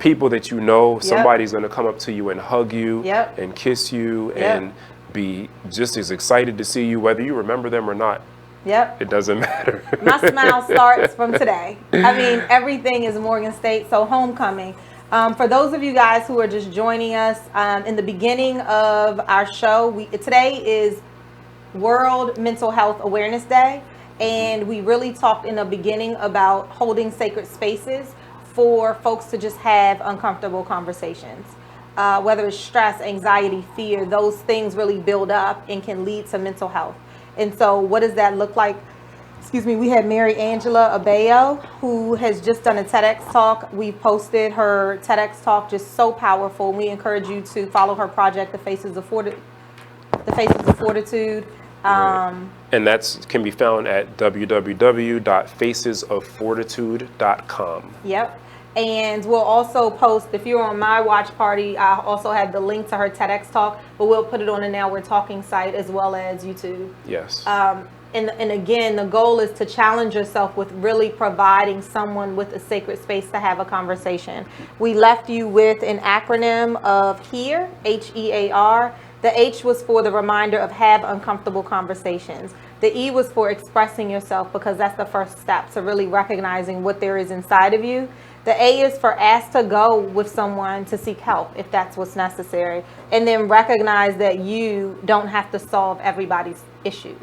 people that you know. Somebody's going to come up to you and hug you and kiss you and be just as excited to see you, whether you remember them or not. It doesn't matter. My smile starts from today. I mean, everything is Morgan State. So homecoming. For those of you guys who are just joining us, in the beginning of our show, today is World Mental Health Awareness Day, and we really talked in the beginning about holding sacred spaces for folks to just have uncomfortable conversations. Whether it's stress, anxiety, fear, those things really build up and can lead to mental health. And so what does that look like? Excuse me, we had Mary Angela Abayo, who has just done a TEDx talk. We posted her TEDx talk, just so powerful. We encourage you to follow her project, The Faces of Fortitude. And that can be found at www.facesoffortitude.com. Yep. And we'll also post, if you're on my watch party, I also have the link to her TEDx talk, but we'll put it on the Now We're Talking site as well as YouTube. Yes. And again, the goal is to challenge yourself with really providing someone with a sacred space to have a conversation. We left you with an acronym of HEAR, H-E-A-R. The H was for the reminder of have uncomfortable conversations. The E was for expressing yourself, because that's the first step to really recognizing what there is inside of you. The A is for ask to go with someone to seek help if that's what's necessary. And then recognize that you don't have to solve everybody's issues.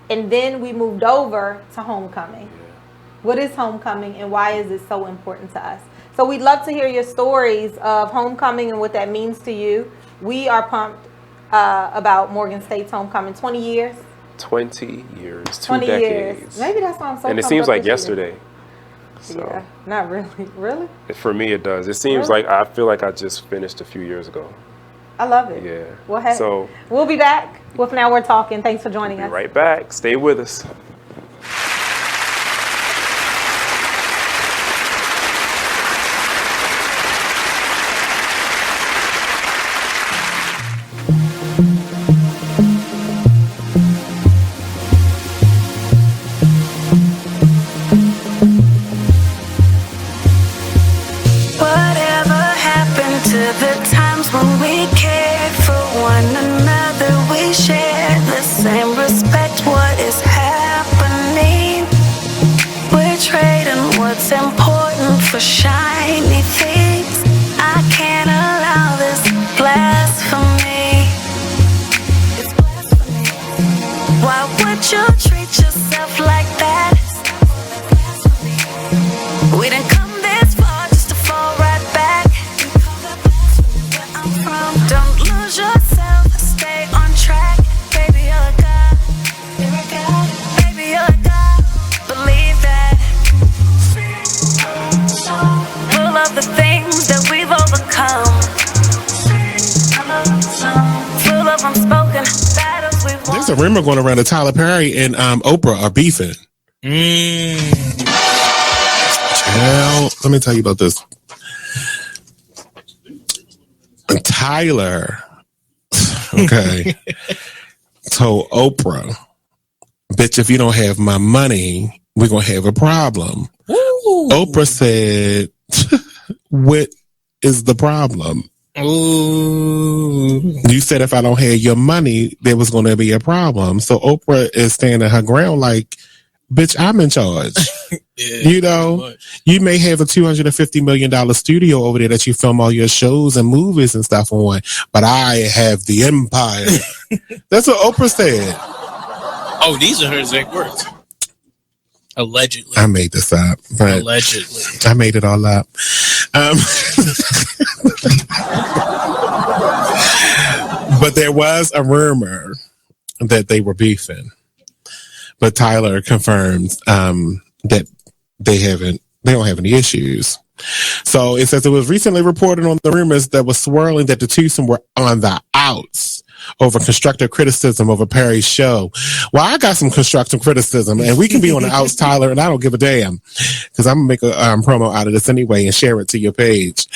And then we moved over to homecoming. What is homecoming and why is it so important to us? So we'd love to hear your stories of homecoming and what that means to you. We are pumped about Morgan State's homecoming. 20 years? 20 years, 20 2 years. decades. Maybe that's why I'm so And it pumped seems up like this year. yesterday. So Yeah, not really. Really? for me, it does. It seems Really? like I feel like I just finished a few years ago. I love it. Yeah. Well, hey, So we'll be back with Now We're Talking. Thanks for joining be us. right back. Stay with us. Whatever happened to the times when we cared for one another? We shared the same respect. What is happening? We're trading what's important for shiny things. I can't allow this blasphemy. It's blasphemy. Why would you treat yourself like that? We didn't come this far just to fall right back. I'm from. Don't lose yourself, stay on track. Baby, you're a god. You're a god. Baby, you're a god. Believe that. Full of the things that we've overcome. Full of unspoken battles we've won. There's a rumor going around that Tyler Perry and Oprah are beefing. Well, let me tell you about this. Tyler, okay, told Oprah, bitch, if you don't have my money, we're going to have a problem. Ooh. Oprah said, what is the problem? Ooh. You said if I don't have your money, there was going to be a problem. So Oprah is standing her ground like, bitch, I'm in charge. Yeah, you know, you may have a $250 million studio over there that you film all your shows and movies and stuff on, but I have the empire. That's what Oprah said. Oh, these are her exact words. Allegedly. I made this up. But allegedly. I made it all up. But there was a rumor that they were beefing. But Tyler confirms that they don't have any issues. So it says it was recently reported on the rumors that was swirling that the twosome were on the outs over constructive criticism over Perry's show. Well, I got some constructive criticism, and we can be on the outs, Tyler, and I don't give a damn because I'm gonna make a promo out of this anyway and share it to your page.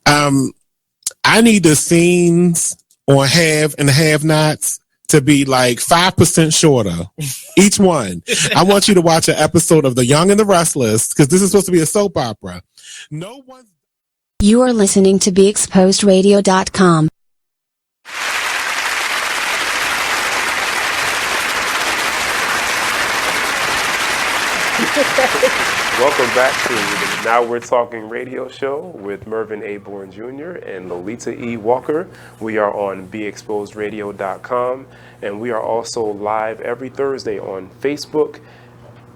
I need the scenes on have and have nots to be like 5% shorter each one. I want you to watch an episode of The Young and the Restless because this is supposed to be a soap opera. No one. You are listening to BeExposedRadio.com. Welcome back to the Now We're Talking radio show with Mervin A. Bourne Jr. and Lolita E. Walker. We are on BeExposedRadio.com, and we are also live every Thursday on Facebook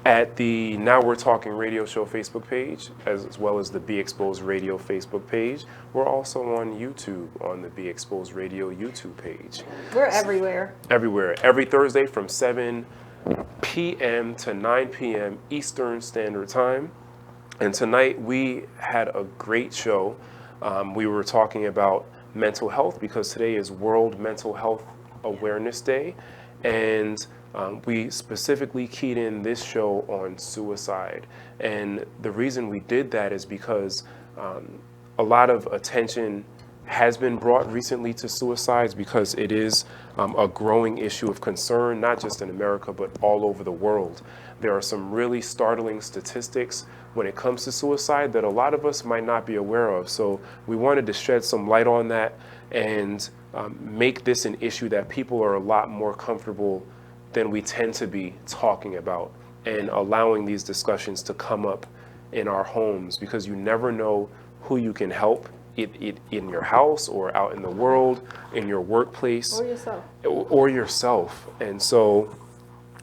at the Now We're Talking radio show Facebook page, as well as the Be Exposed Radio Facebook page. We're also on YouTube on the Be Exposed Radio YouTube page. We're everywhere. Everywhere. Every Thursday from 7 p.m. to 9 p.m. Eastern Standard Time. And tonight we had a great show. We were talking about mental health because today is World Mental Health Awareness Day. And we specifically keyed in this show on suicide. And the reason we did that is because a lot of attention has been brought recently to suicides because it is a growing issue of concern, not just in America, but all over the world. There are some really startling statistics when it comes to suicide that a lot of us might not be aware of. So we wanted to shed some light on that and make this an issue that people are a lot more comfortable than we tend to be talking about, and allowing these discussions to come up in our homes, because you never know who you can help it in your house or out in the world, in your workplace, or yourself. And so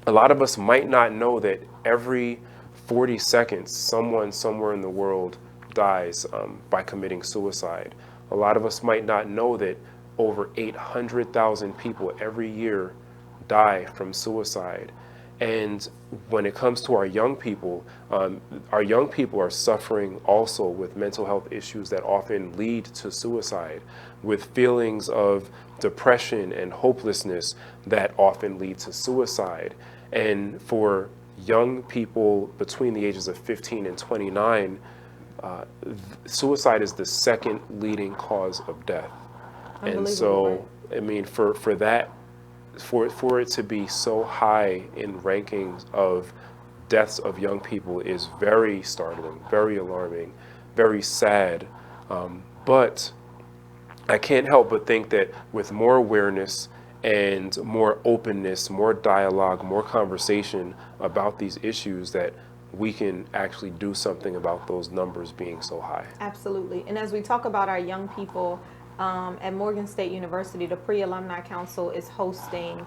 a lot of us might not know that every 40 seconds someone somewhere in the world dies by committing suicide. A lot of us might not know that over 800,000 people every year die from suicide. And when it comes to our young people are suffering also with mental health issues that often lead to suicide, with feelings of depression and hopelessness that often lead to suicide. And for young people between the ages of 15 and 29, suicide is the second leading cause of death. And so, I mean, for it to be so high in rankings of deaths of young people is very startling, very alarming, very sad. But I can't help but think that with more awareness and more openness, more dialogue, more conversation about these issues, that we can actually do something about those numbers being so high. Absolutely. And as we talk about our young people, at Morgan State University, the Pre-Alumni Council is hosting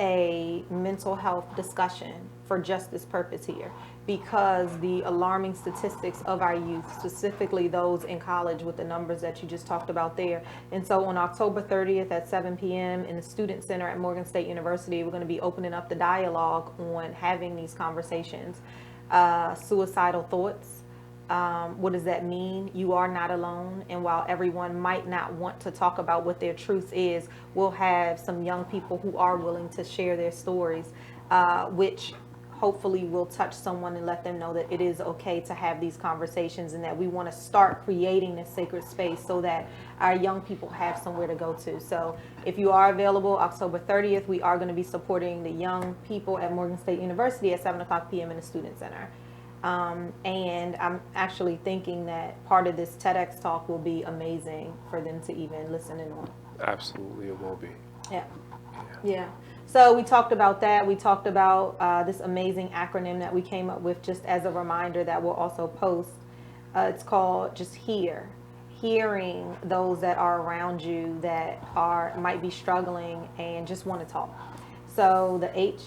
a mental health discussion for just this purpose here, because the alarming statistics of our youth, specifically those in college with the numbers that you just talked about there. And so on October 30th at 7 p.m. in the Student Center at Morgan State University, we're going to be opening up the dialogue on having these conversations. Suicidal thoughts. What does that mean? You are not alone. And while everyone might not want to talk about what their truth is, we'll have some young people who are willing to share their stories, which hopefully will touch someone and let them know that it is okay to have these conversations, and that we want to start creating this sacred space so that our young people have somewhere to go to. So if you are available, October 30th, we are going to be supporting the young people at Morgan State University at 7 o'clock p.m. in the Student Center. And I'm actually thinking that part of this TEDx talk will be amazing for them to even listen in on. Absolutely, it will be. Yeah. So we talked about that. We talked about this amazing acronym that we came up with, just as a reminder, that we'll also post. It's called Just Hear. Hearing those that are around you that might be struggling and just want to talk. So the H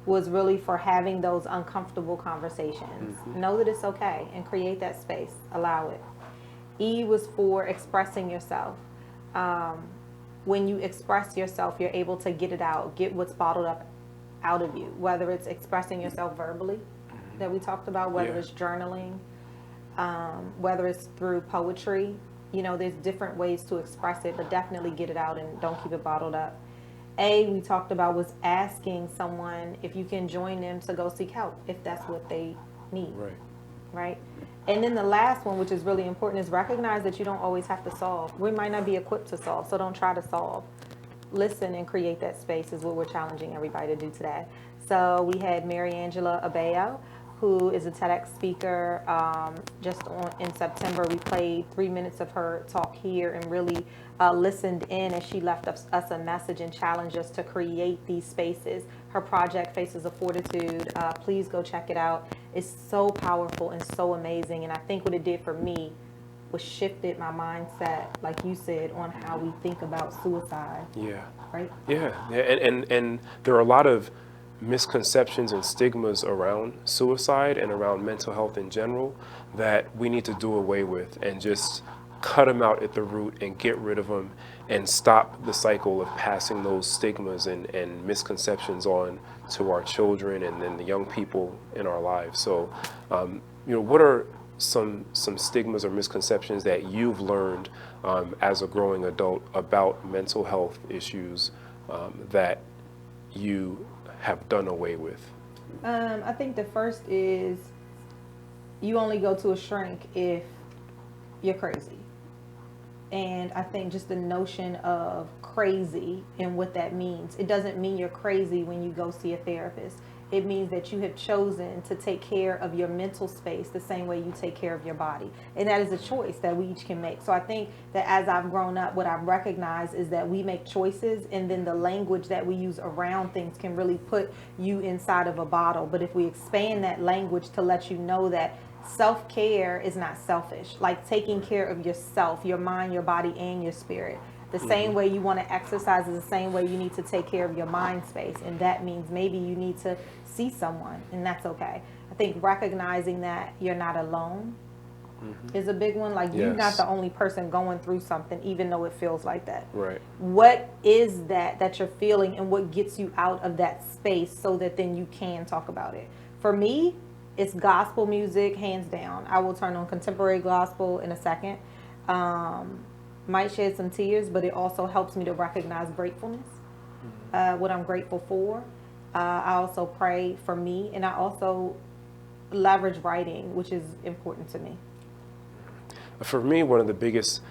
was really for having those uncomfortable conversations. Know that it's okay and create that space. Allow it. E was for expressing yourself. When you express yourself, you're able to get it out, get what's bottled up out of you, whether it's expressing yourself verbally that we talked about, whether it's journaling, whether it's through poetry. You know, there's different ways to express it, but definitely get it out and don't keep it bottled up. A, we talked about, was asking someone if you can join them to go seek help if that's what they need. Right? And then the last one, which is really important, is recognize that you don't always have to solve. We might not be equipped to solve, so don't try to solve. Listen and create that space is what we're challenging everybody to do today. So we had Mary Angela Abeo, who is a TEDx speaker. In September, we played 3 minutes of her talk here and really listened in, and she left us a message and challenged us to create these spaces. Her project, Faces of Fortitude, please go check it out. is so powerful and so amazing. And I think what it did for me was shifted my mindset, like you said, on how we think about suicide. Yeah. Right? Yeah. And there are a lot of misconceptions and stigmas around suicide and around mental health in general that we need to do away with and just cut them out at the root and get rid of them and stop the cycle of passing those stigmas and misconceptions on to our children and then the young people in our lives. So, what are some stigmas or misconceptions that you've learned as a growing adult about mental health issues that you have done away with? I think the first is you only go to a shrink if you're crazy. And I think just the notion of crazy and what that means, it doesn't mean you're crazy when you go see a therapist. It means that you have chosen to take care of your mental space the same way you take care of your body. And that is a choice that we each can make. So I think that as I've grown up, what I've recognized is that we make choices, and then the language that we use around things can really put you inside of a bottle. But if we expand that language to let you know that self-care is not selfish, like taking care of yourself, your mind, your body, and your spirit. The same way you want to exercise is the same way you need to take care of your mind space. And that means maybe you need to see someone, and that's okay. I think recognizing that you're not alone is a big one. Like, you're not the only person going through something, even though it feels like that. Right. What is that you're feeling, and what gets you out of that space so that then you can talk about it? For me, it's gospel music, hands down. I will turn on contemporary gospel in a second. Might shed some tears, but it also helps me to recognize gratefulness, what I'm grateful for. I also pray for me, and I also leverage writing, which is important to me. For me, one of the biggest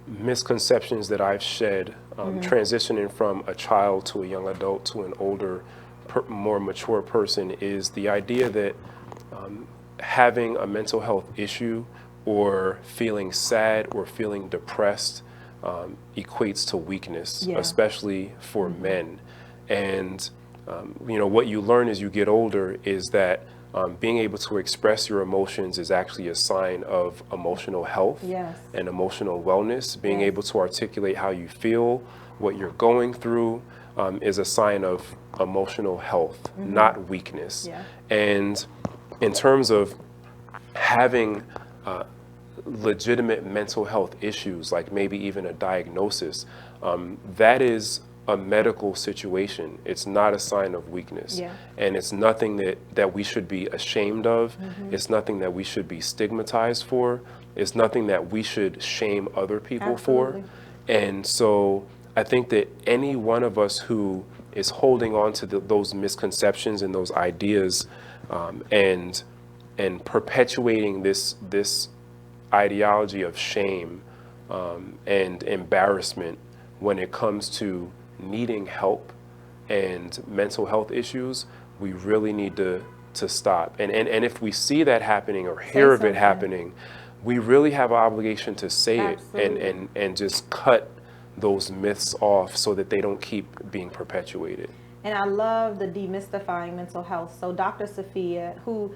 misconceptions that I've shed, transitioning from a child to a young adult to an older, more mature person, is the idea that having a mental health issue or feeling sad or feeling depressed equates to weakness, especially for men. And what you learn as you get older is that being able to express your emotions is actually a sign of emotional health and emotional wellness. Being able to articulate how you feel, what you're going through, is a sign of emotional health, not weakness. And in terms of having legitimate mental health issues, like maybe even a diagnosis, that is a medical situation. It's not a sign of weakness. And it's nothing that we should be ashamed of. It's nothing that we should be stigmatized for. It's nothing that we should shame other people for. And so I think that any one of us who is holding on to those misconceptions and those ideas and perpetuating this ideology of shame and embarrassment when it comes to needing help and mental health issues, we really need to stop. And if we see that happening or hear of it happening, we really have an obligation to say it and just cut those myths off so that they don't keep being perpetuated. And I love the demystifying mental health. So Dr. Sophia, who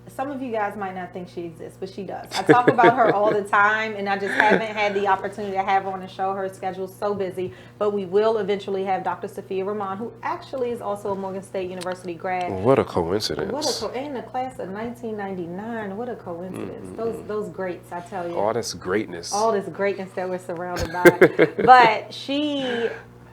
some of you guys might not think she exists, but she does. I talk about her all the time, and I just haven't had the opportunity to have her on the show. Her schedule's so busy, but we will eventually have Dr. Sophia Rahman, who actually is also a Morgan State University grad. What a coincidence. In the class of 1999, what a coincidence. Those greats, I tell you. All this greatness. All this greatness that we're surrounded by. But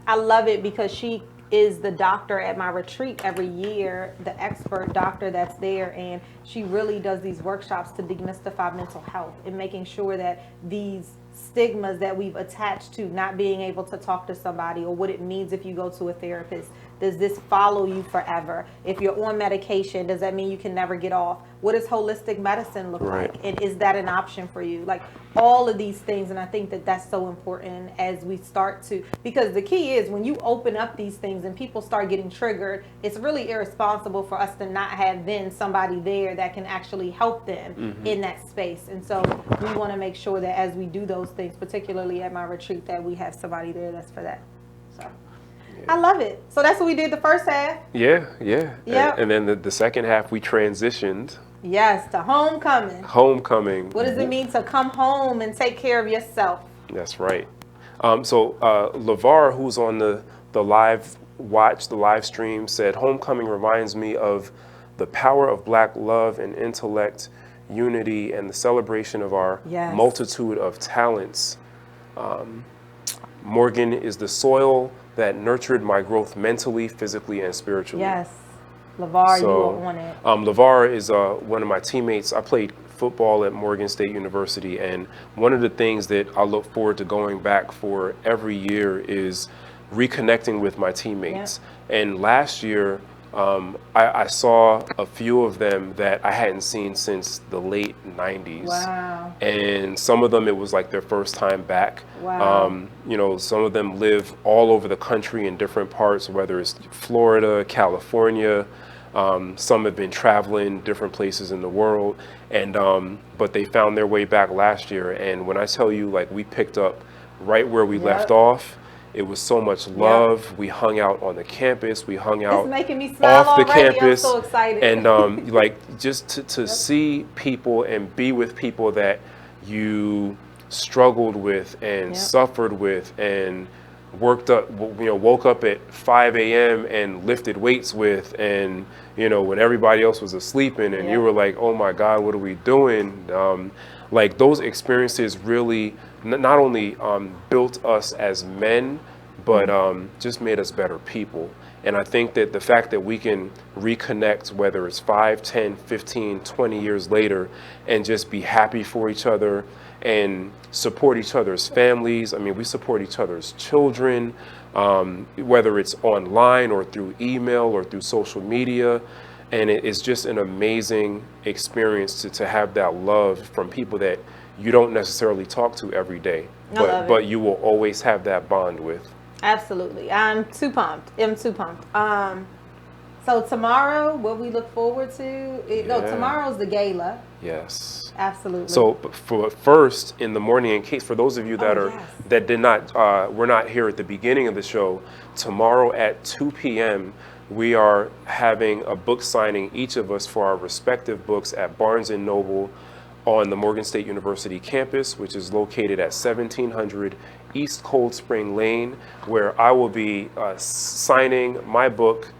I love it because she is the doctor at my retreat every year, the expert doctor that's there, and she really does these workshops to demystify mental health and making sure that these stigmas that we've attached to not being able to talk to somebody, or what it means if you go to a therapist. Does this follow you forever? If you're on medication, does that mean you can never get off? What does holistic medicine look like? And is that an option for you? Like, all of these things. And I think that that's so important as we start to, because the key is when you open up these things and people start getting triggered, it's really irresponsible for us to not have then somebody there that can actually help them in that space. And so we want to make sure that as we do those things, particularly at my retreat, that we have somebody there that's for that. So I love it. So that's what we did the first half. Yeah. And then the second half, we transitioned Yes, to homecoming. Homecoming. What does it mean to come home and take care of yourself? That's right. So LeVar, who's on the live watch, the live stream, said, homecoming reminds me of the power of Black love and intellect, unity, and the celebration of our multitude of talents. Morgan is the soil that nurtured my growth mentally, physically, and spiritually. Yes. LeVar, you are on it. LeVar is one of my teammates. I played football at Morgan State University, and one of the things that I look forward to going back for every year is reconnecting with my teammates. And last year, I saw a few of them that I hadn't seen since the late 90s. Wow. And some of them, it was like their first time back. Wow. You know, some of them live all over the country in different parts, whether it's Florida, California. Some have been traveling different places in the world, and but they found their way back last year. And when I tell you, like, we picked up right where we left off. It was so much love. We hung out on the campus. We hung out It's making me smile off the already. campus. I'm so excited. And like, just to see people and be with people that you struggled with and suffered with and worked up, you know, woke up at 5 a.m. and lifted weights with, and, you know, when everybody else was asleep and you were like, oh my God, what are we doing? Like, those experiences really not only built us as men, but just made us better people. And I think that the fact that we can reconnect, whether it's 5, 10, 15, 20 years later, and just be happy for each other and support each other's families. I mean, we support each other's children, whether it's online or through email or through social media. And it's just an amazing experience to have that love from people that you don't necessarily talk to every day, but you will always have that bond with. Absolutely. I'm too pumped. So tomorrow, what we look forward to, no, tomorrow's the gala. Yes. Absolutely. So for first in the morning, in case for those of you that that did not, we're not here at the beginning of the show, tomorrow at 2 p.m., we are having a book signing, each of us, for our respective books at Barnes & Noble on the Morgan State University campus, which is located at 1700 East Cold Spring Lane, where I will be signing my book,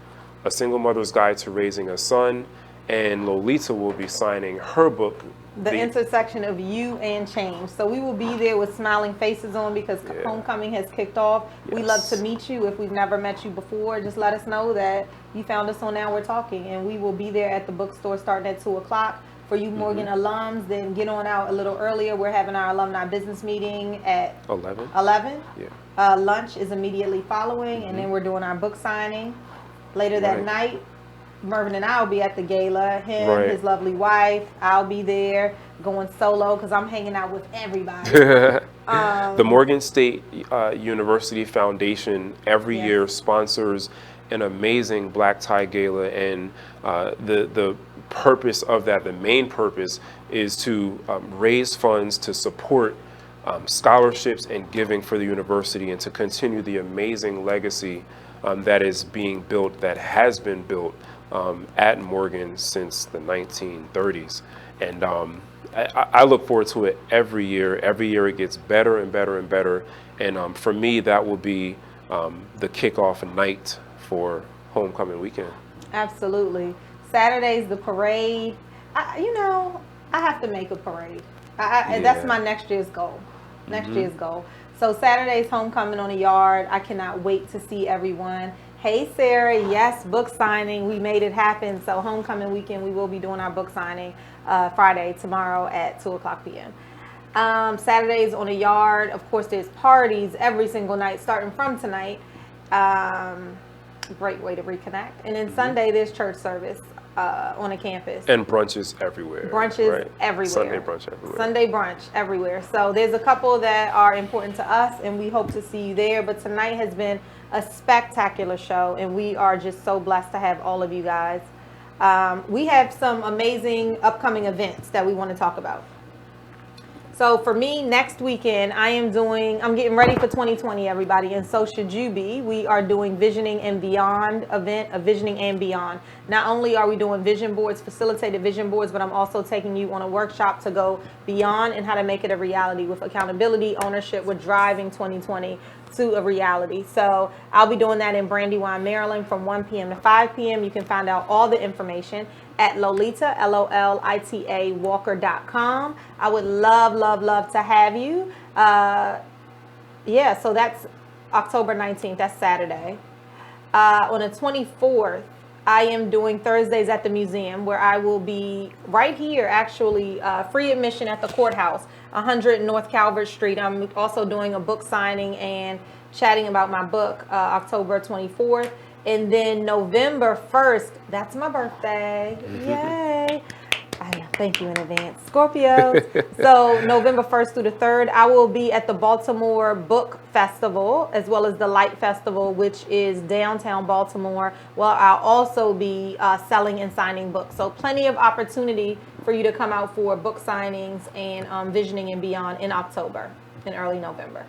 A Single Mother's Guide to Raising a Son, and Lolita will be signing her book, The Intersection of You and Change. So we will be there with smiling faces on because homecoming has kicked off. We love to meet you. If we've never met you before, just let us know that you found us on Now We're Talking, and we will be there at the bookstore starting at 2 o'clock. For you Morgan alums, then get on out a little earlier. We're having our alumni business meeting at 11. Yeah. Lunch is immediately following, and then we're doing our book signing. Later that night, Mervin and I will be at the gala. Him, his lovely wife. I'll be there going solo because I'm hanging out with everybody. The Morgan State University Foundation every year sponsors an amazing black tie gala, and the purpose of that, the main purpose, is to raise funds to support scholarships and giving for the university, and to continue the amazing legacy that is being built, that has been built at Morgan since the 1930s. And I look forward to it every year. Every year it gets better and better and better. And for me, that will be the kickoff night for homecoming weekend. Absolutely. Saturday's the parade. I have to make a parade. That's my next year's goal. Year's goal. So Saturday's homecoming on the yard. I cannot wait to see everyone. Hey, Sarah. Yes, book signing. We made it happen. So homecoming weekend, we will be doing our book signing Friday, tomorrow at 2 o'clock p.m. Saturdays on the yard. Of course, there's parties every single night starting from tonight. Great way to reconnect. And then Sunday, there's church service on the campus. And brunches everywhere. Everywhere. Sunday brunch everywhere. Sunday brunch everywhere. So there's a couple that are important to us, and we hope to see you there. But tonight has been a spectacular show, and we are just so blessed to have all of you guys. We have some amazing upcoming events that we want to talk about. So for me, next weekend, I'm getting ready for 2020, everybody, and so should you be. We are doing Visioning and Beyond event, a Visioning and Beyond. Not only are we doing vision boards, facilitated vision boards, but I'm also taking you on a workshop to go beyond and how to make it a reality with accountability, ownership. We're driving 2020 to a reality. So I'll be doing that in Brandywine, Maryland from 1 p.m. to 5 p.m. You can find out all the information at Lolita, Lolita, Walker.com. I would love to have you. So that's October 19th. That's Saturday. On the 24th, I am doing Thursdays at the museum, where I will be right here, actually, free admission at the courthouse, 100 North Calvert Street. I'm also doing a book signing and chatting about my book, October 24th. And then November 1st, that's my birthday. Yay. I know, thank you in advance, Scorpio. So November 1st through the 3rd, I will be at the Baltimore Book Festival, as well as the Light Festival, which is downtown Baltimore. Well, I'll also be selling and signing books. So plenty of opportunity for you to come out for book signings and Visioning and Beyond in October and early November.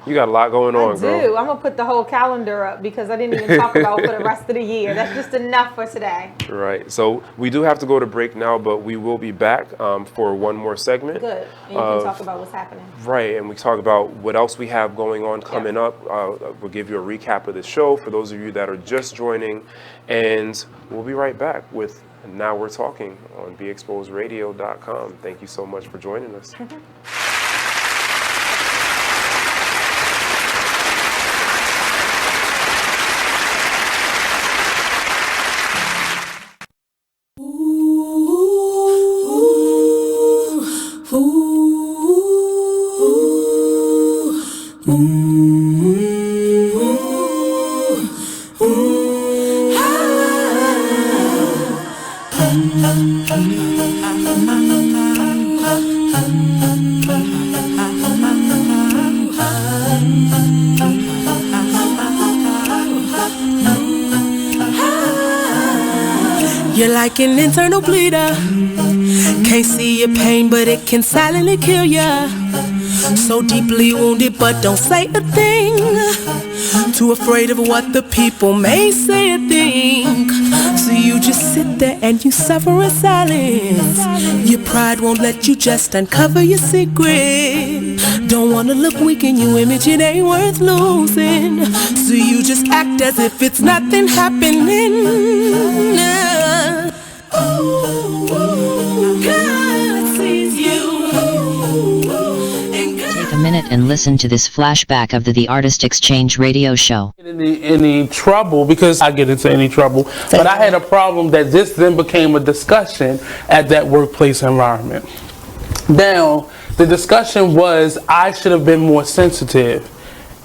You got a lot going on, girl. I do. I'm going to put the whole calendar up because I didn't even talk about for the rest of the year. That's just enough for today. Right. So we do have to go to break now, but we will be back for one more segment. Good. And you can talk about what's happening. Right. And we talk about what else we have going on coming up. We'll give you a recap of the show for those of you that are just joining. And we'll be right back with Now We're Talking on BeExposedRadio.com. Thank you so much for joining us. You're like an internal bleeder. Can't see your pain, but it can silently kill ya. So deeply wounded, but don't say a thing. Too afraid of what the people may say or think. So you just sit there and you suffer in silence. Your pride won't let you just uncover your secret. Don't wanna look weak in your image, it ain't worth losing. So you just act as if it's nothing happening. God sees you. Take a minute and listen to this flashback of the Artist Exchange radio show. Any trouble, because I get into any trouble, but I had a problem that this then became a discussion at that workplace environment. Now, the discussion was I should have been more sensitive.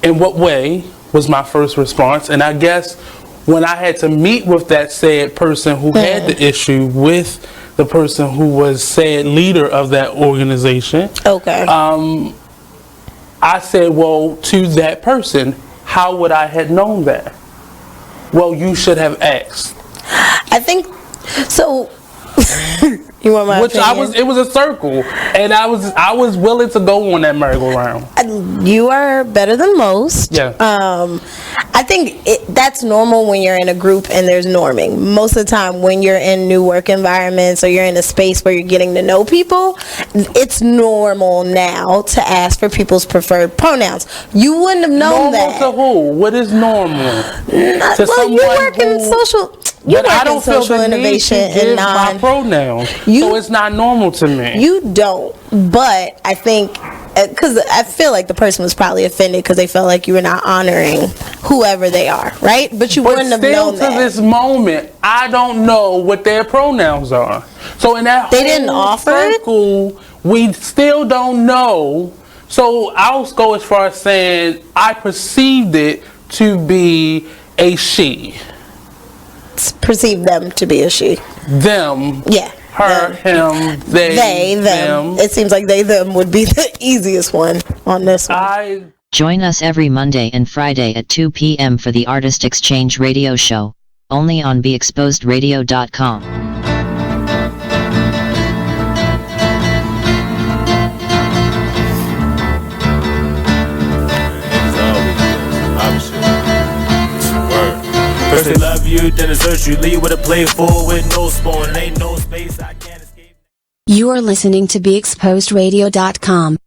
In what way was my first response? And I guess when I had to meet with that said person who had the issue with the person who was said leader of that organization, I said, well, to that person, how would I have known that? Well, you should have asked. I think so. You want my opinion? It was a circle, and I was willing to go on that merry-go-round. You are better than most. Yeah. I think that's normal when you're in a group and there's norming. Most of the time when you're in new work environments or you're in a space where you're getting to know people, it's normal now to ask for people's preferred pronouns. You wouldn't have known that. Normal to who? What is normal? Well, you work in social... You work I don't in social feel the innovation need to give and my pronouns, so it's not normal to me. You don't, but I think because I feel like the person was probably offended because they felt like you were not honoring whoever they are, right? But you wouldn't have known that. Still to this moment, I don't know what their pronouns are. So in that they didn't offer circle, we still don't know. So I'll go as far as saying I perceived it to be a she. Perceive them to be a she. Them. Yeah. Her, him, they, them. It seems like they, them would be the easiest one on this one. Join us every Monday and Friday at 2 p.m. for the Artist Exchange radio show, only on BeExposedRadio.com. you, then desert you. Leave with a plate full with no spoon. And ain't no space I can't escape. You are listening to BeExposedRadio.com.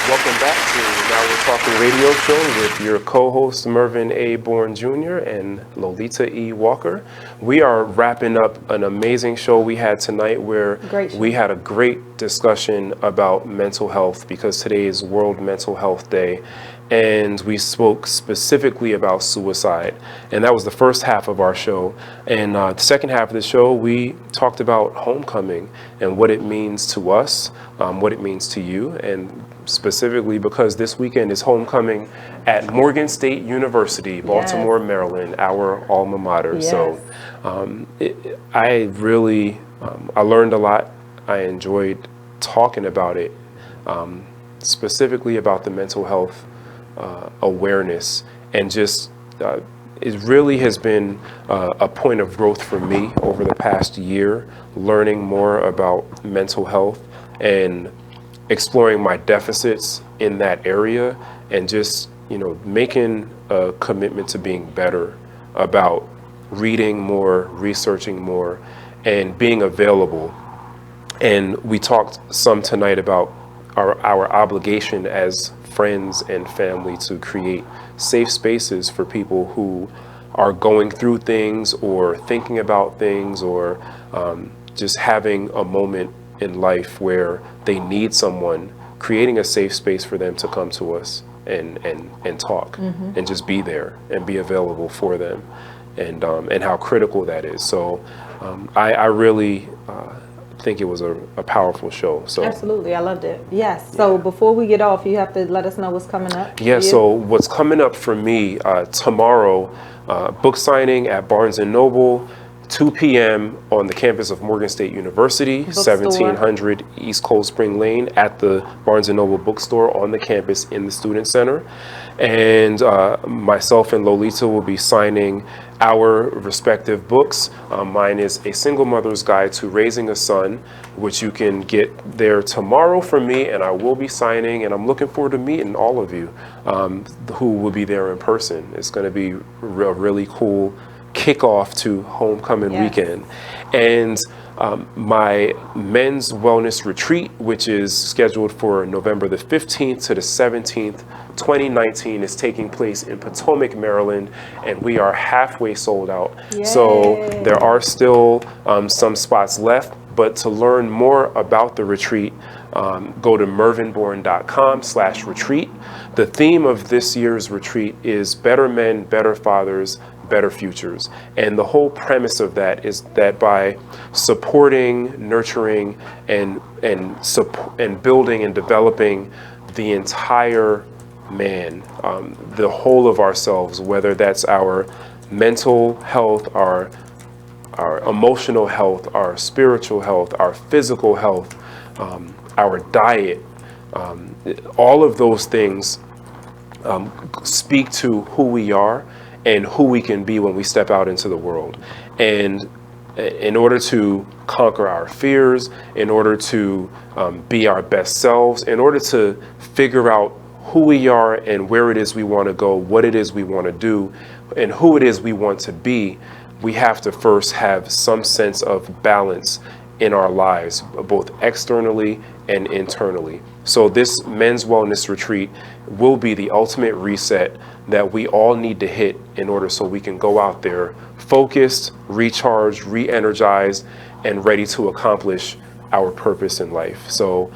Welcome back to Now We're Talking Radio Show with your co-hosts Mervin A. Bourne Jr. and Lolita E. Walker. We are wrapping up an amazing show we had tonight where we had a great discussion about mental health because today is World Mental Health Day. And we spoke specifically about suicide. And that was the first half of our show. And the second half of the show, we talked about homecoming and what it means to us, what it means to you, and specifically because this weekend is homecoming at Morgan State University, Baltimore, Maryland, our alma mater. Yes. So I learned a lot. I enjoyed talking about it, specifically about the mental health awareness, and just it really has been a point of growth for me over the past year, learning more about mental health and exploring my deficits in that area, and just making a commitment to being better about reading more, researching more, and being available. And we talked some tonight about our obligation as friends and family to create safe spaces for people who are going through things or thinking about things, or just having a moment in life where they need someone, creating a safe space for them to come to us and talk and just be there and be available for them, and how critical that is. So I really think it was a powerful show. So absolutely, I loved it. Yes. So before we get off, you have to let us know what's coming up. Yeah. So what's coming up for me tomorrow? Book signing at Barnes & Noble, 2 p.m. on the campus of Morgan State University, Bookstore. 1700 East Cold Spring Lane, at the Barnes & Noble bookstore on the campus in the Student Center. And myself and Lolita will be signing our respective books. Mine is A Single Mother's Guide to Raising a Son, which you can get there tomorrow from me, and I will be signing, and I'm looking forward to meeting all of you who will be there in person. It's going to be a really cool kickoff to homecoming weekend. And my men's wellness retreat, which is scheduled for November the 15th to the 17th, 2019, is taking place in Potomac, Maryland, and we are halfway sold out. Yay. So there are still some spots left, but to learn more about the retreat, go to mervinbourne.com/retreat. The theme of this year's retreat is Better Men, Better Fathers, Better Futures. And the whole premise of that is that by supporting, nurturing, and building and developing the entire man, the whole of ourselves, whether that's our mental health, our emotional health, our spiritual health, our physical health, our diet, all of those things speak to who we are and who we can be when we step out into the world. And in order to conquer our fears, in order to be our best selves, in order to figure out who we are and where it is we want to go, what it is we want to do, and who it is we want to be, we have to first have some sense of balance in our lives, both externally and internally. So this men's wellness retreat will be the ultimate reset that we all need to hit in order so we can go out there focused, recharged, re-energized, and ready to accomplish our purpose in life. So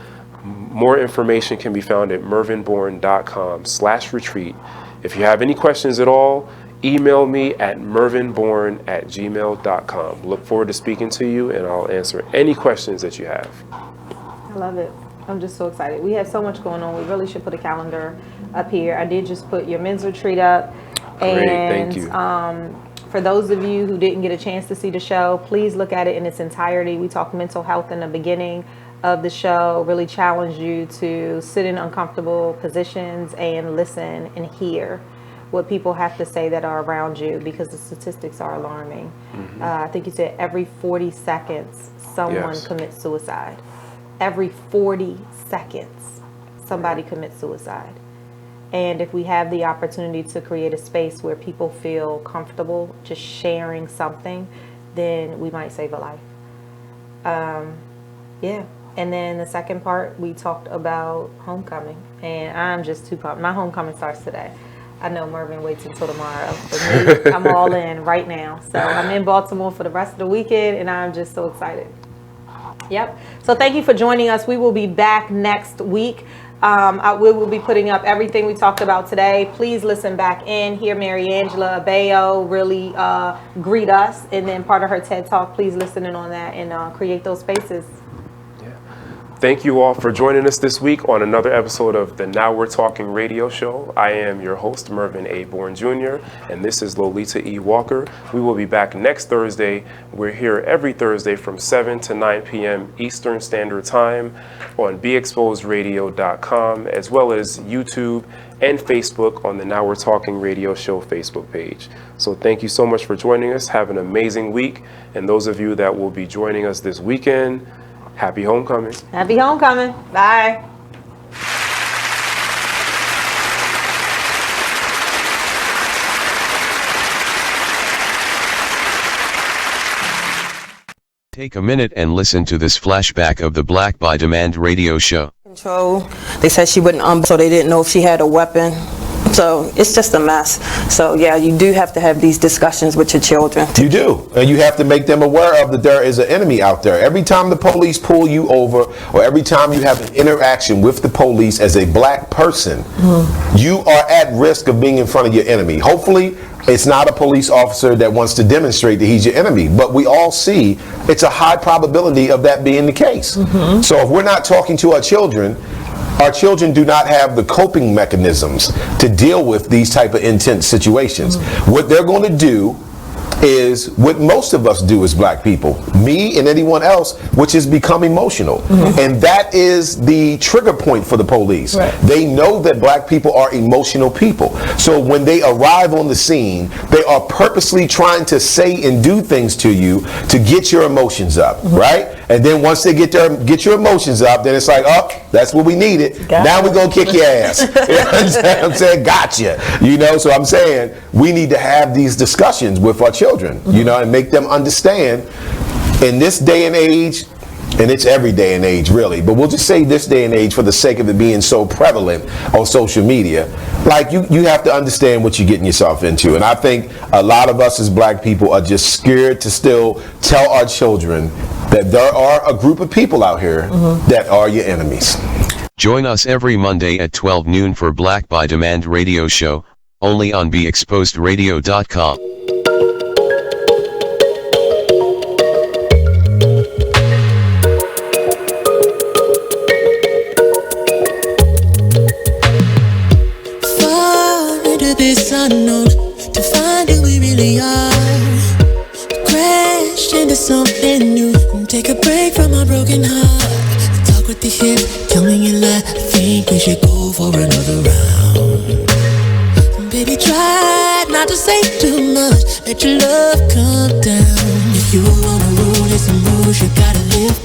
more information can be found at mervinbourne.com/retreat. If you have any questions at all, email me at mervinbourne@gmail.com. Look forward to speaking to you, and I'll answer any questions that you have. I love it. I'm just so excited. We have so much going on. We really should put a calendar up here. I did just put your men's retreat up. Great, And thank you. For those of you who didn't get a chance to see the show, please look at it in its entirety. We talk mental health in the beginning of the show, really challenge you to sit in uncomfortable positions and listen and hear what people have to say that are around you, because the statistics are alarming. I think you said every 40 seconds someone commits suicide. Every 40 seconds somebody commits suicide. And if we have the opportunity to create a space where people feel comfortable just sharing something, then we might save a life. Yeah. And then the second part, we talked about homecoming. And I'm just too pumped. My homecoming starts today. I know Mervin waits until tomorrow. For me, I'm all in right now. So I'm in Baltimore for the rest of the weekend, and I'm just so excited. Yep. So thank you for joining us. We will be back next week. We will be putting up everything we talked about today. Please listen back in, hear Mary Angela Abayo really greet us, and then part of her TED Talk. Please listen in on that and create those spaces. Thank you all for joining us this week on another episode of the Now We're Talking radio show. I am your host, Mervin A. Bourne Jr., and this is Lolita E. Walker. We will be back next Thursday. We're here every Thursday from 7 to 9 p.m. Eastern Standard Time on BeExposedRadio.com, as well as YouTube and Facebook on the Now We're Talking radio show Facebook page. So thank you so much for joining us. Have an amazing week. And those of you that will be joining us this weekend, happy homecoming. Happy homecoming. Bye. Take a minute and listen to this flashback of the Black by Demand radio show. Control. They said she wouldn't, so they didn't know if she had a weapon. So it's just a mess. So yeah, you do have to have these discussions with your children. You do, and you have to make them aware of that there is an enemy out there. Every time the police pull you over, or every time you have an interaction with the police as a black person, you are at risk of being in front of your enemy. Hopefully, it's not a police officer that wants to demonstrate that he's your enemy, but we all see it's a high probability of that being the case. So if we're not talking to our children do not have the coping mechanisms to deal with these type of intense situations. What they're going to do is what most of us do as black people, me and anyone else, which is become emotional. And that is the trigger point for the police. They know that black people are emotional people. So when they arrive on the scene, they are purposely trying to say and do things to you to get your emotions up, right? And then once they get your emotions up, then it's like, oh, that's what we needed. Now we're going to kick your ass. You know what I'm saying? Gotcha. You know, so I'm saying we need to have these discussions with our children, you know, and make them understand in this day and age, and it's every day and age really, but we'll just say this day and age for the sake of it being so prevalent on social media, like you have to understand what you're getting yourself into. And I think a lot of us as black people are just scared to still tell our children that there are a group of people out here that are your enemies. Join us every Monday at 12 noon for Black by Demand radio show, only on BeExposedRadio.com. Far into this unknown to find who we really are. Crash into something new and take a break from our broken heart. Talk with the hip, tell me you lie. I think we should go for another round. Baby, try not to say too much. Let your love come down. If you wanna rule, it's some rules you gotta live by.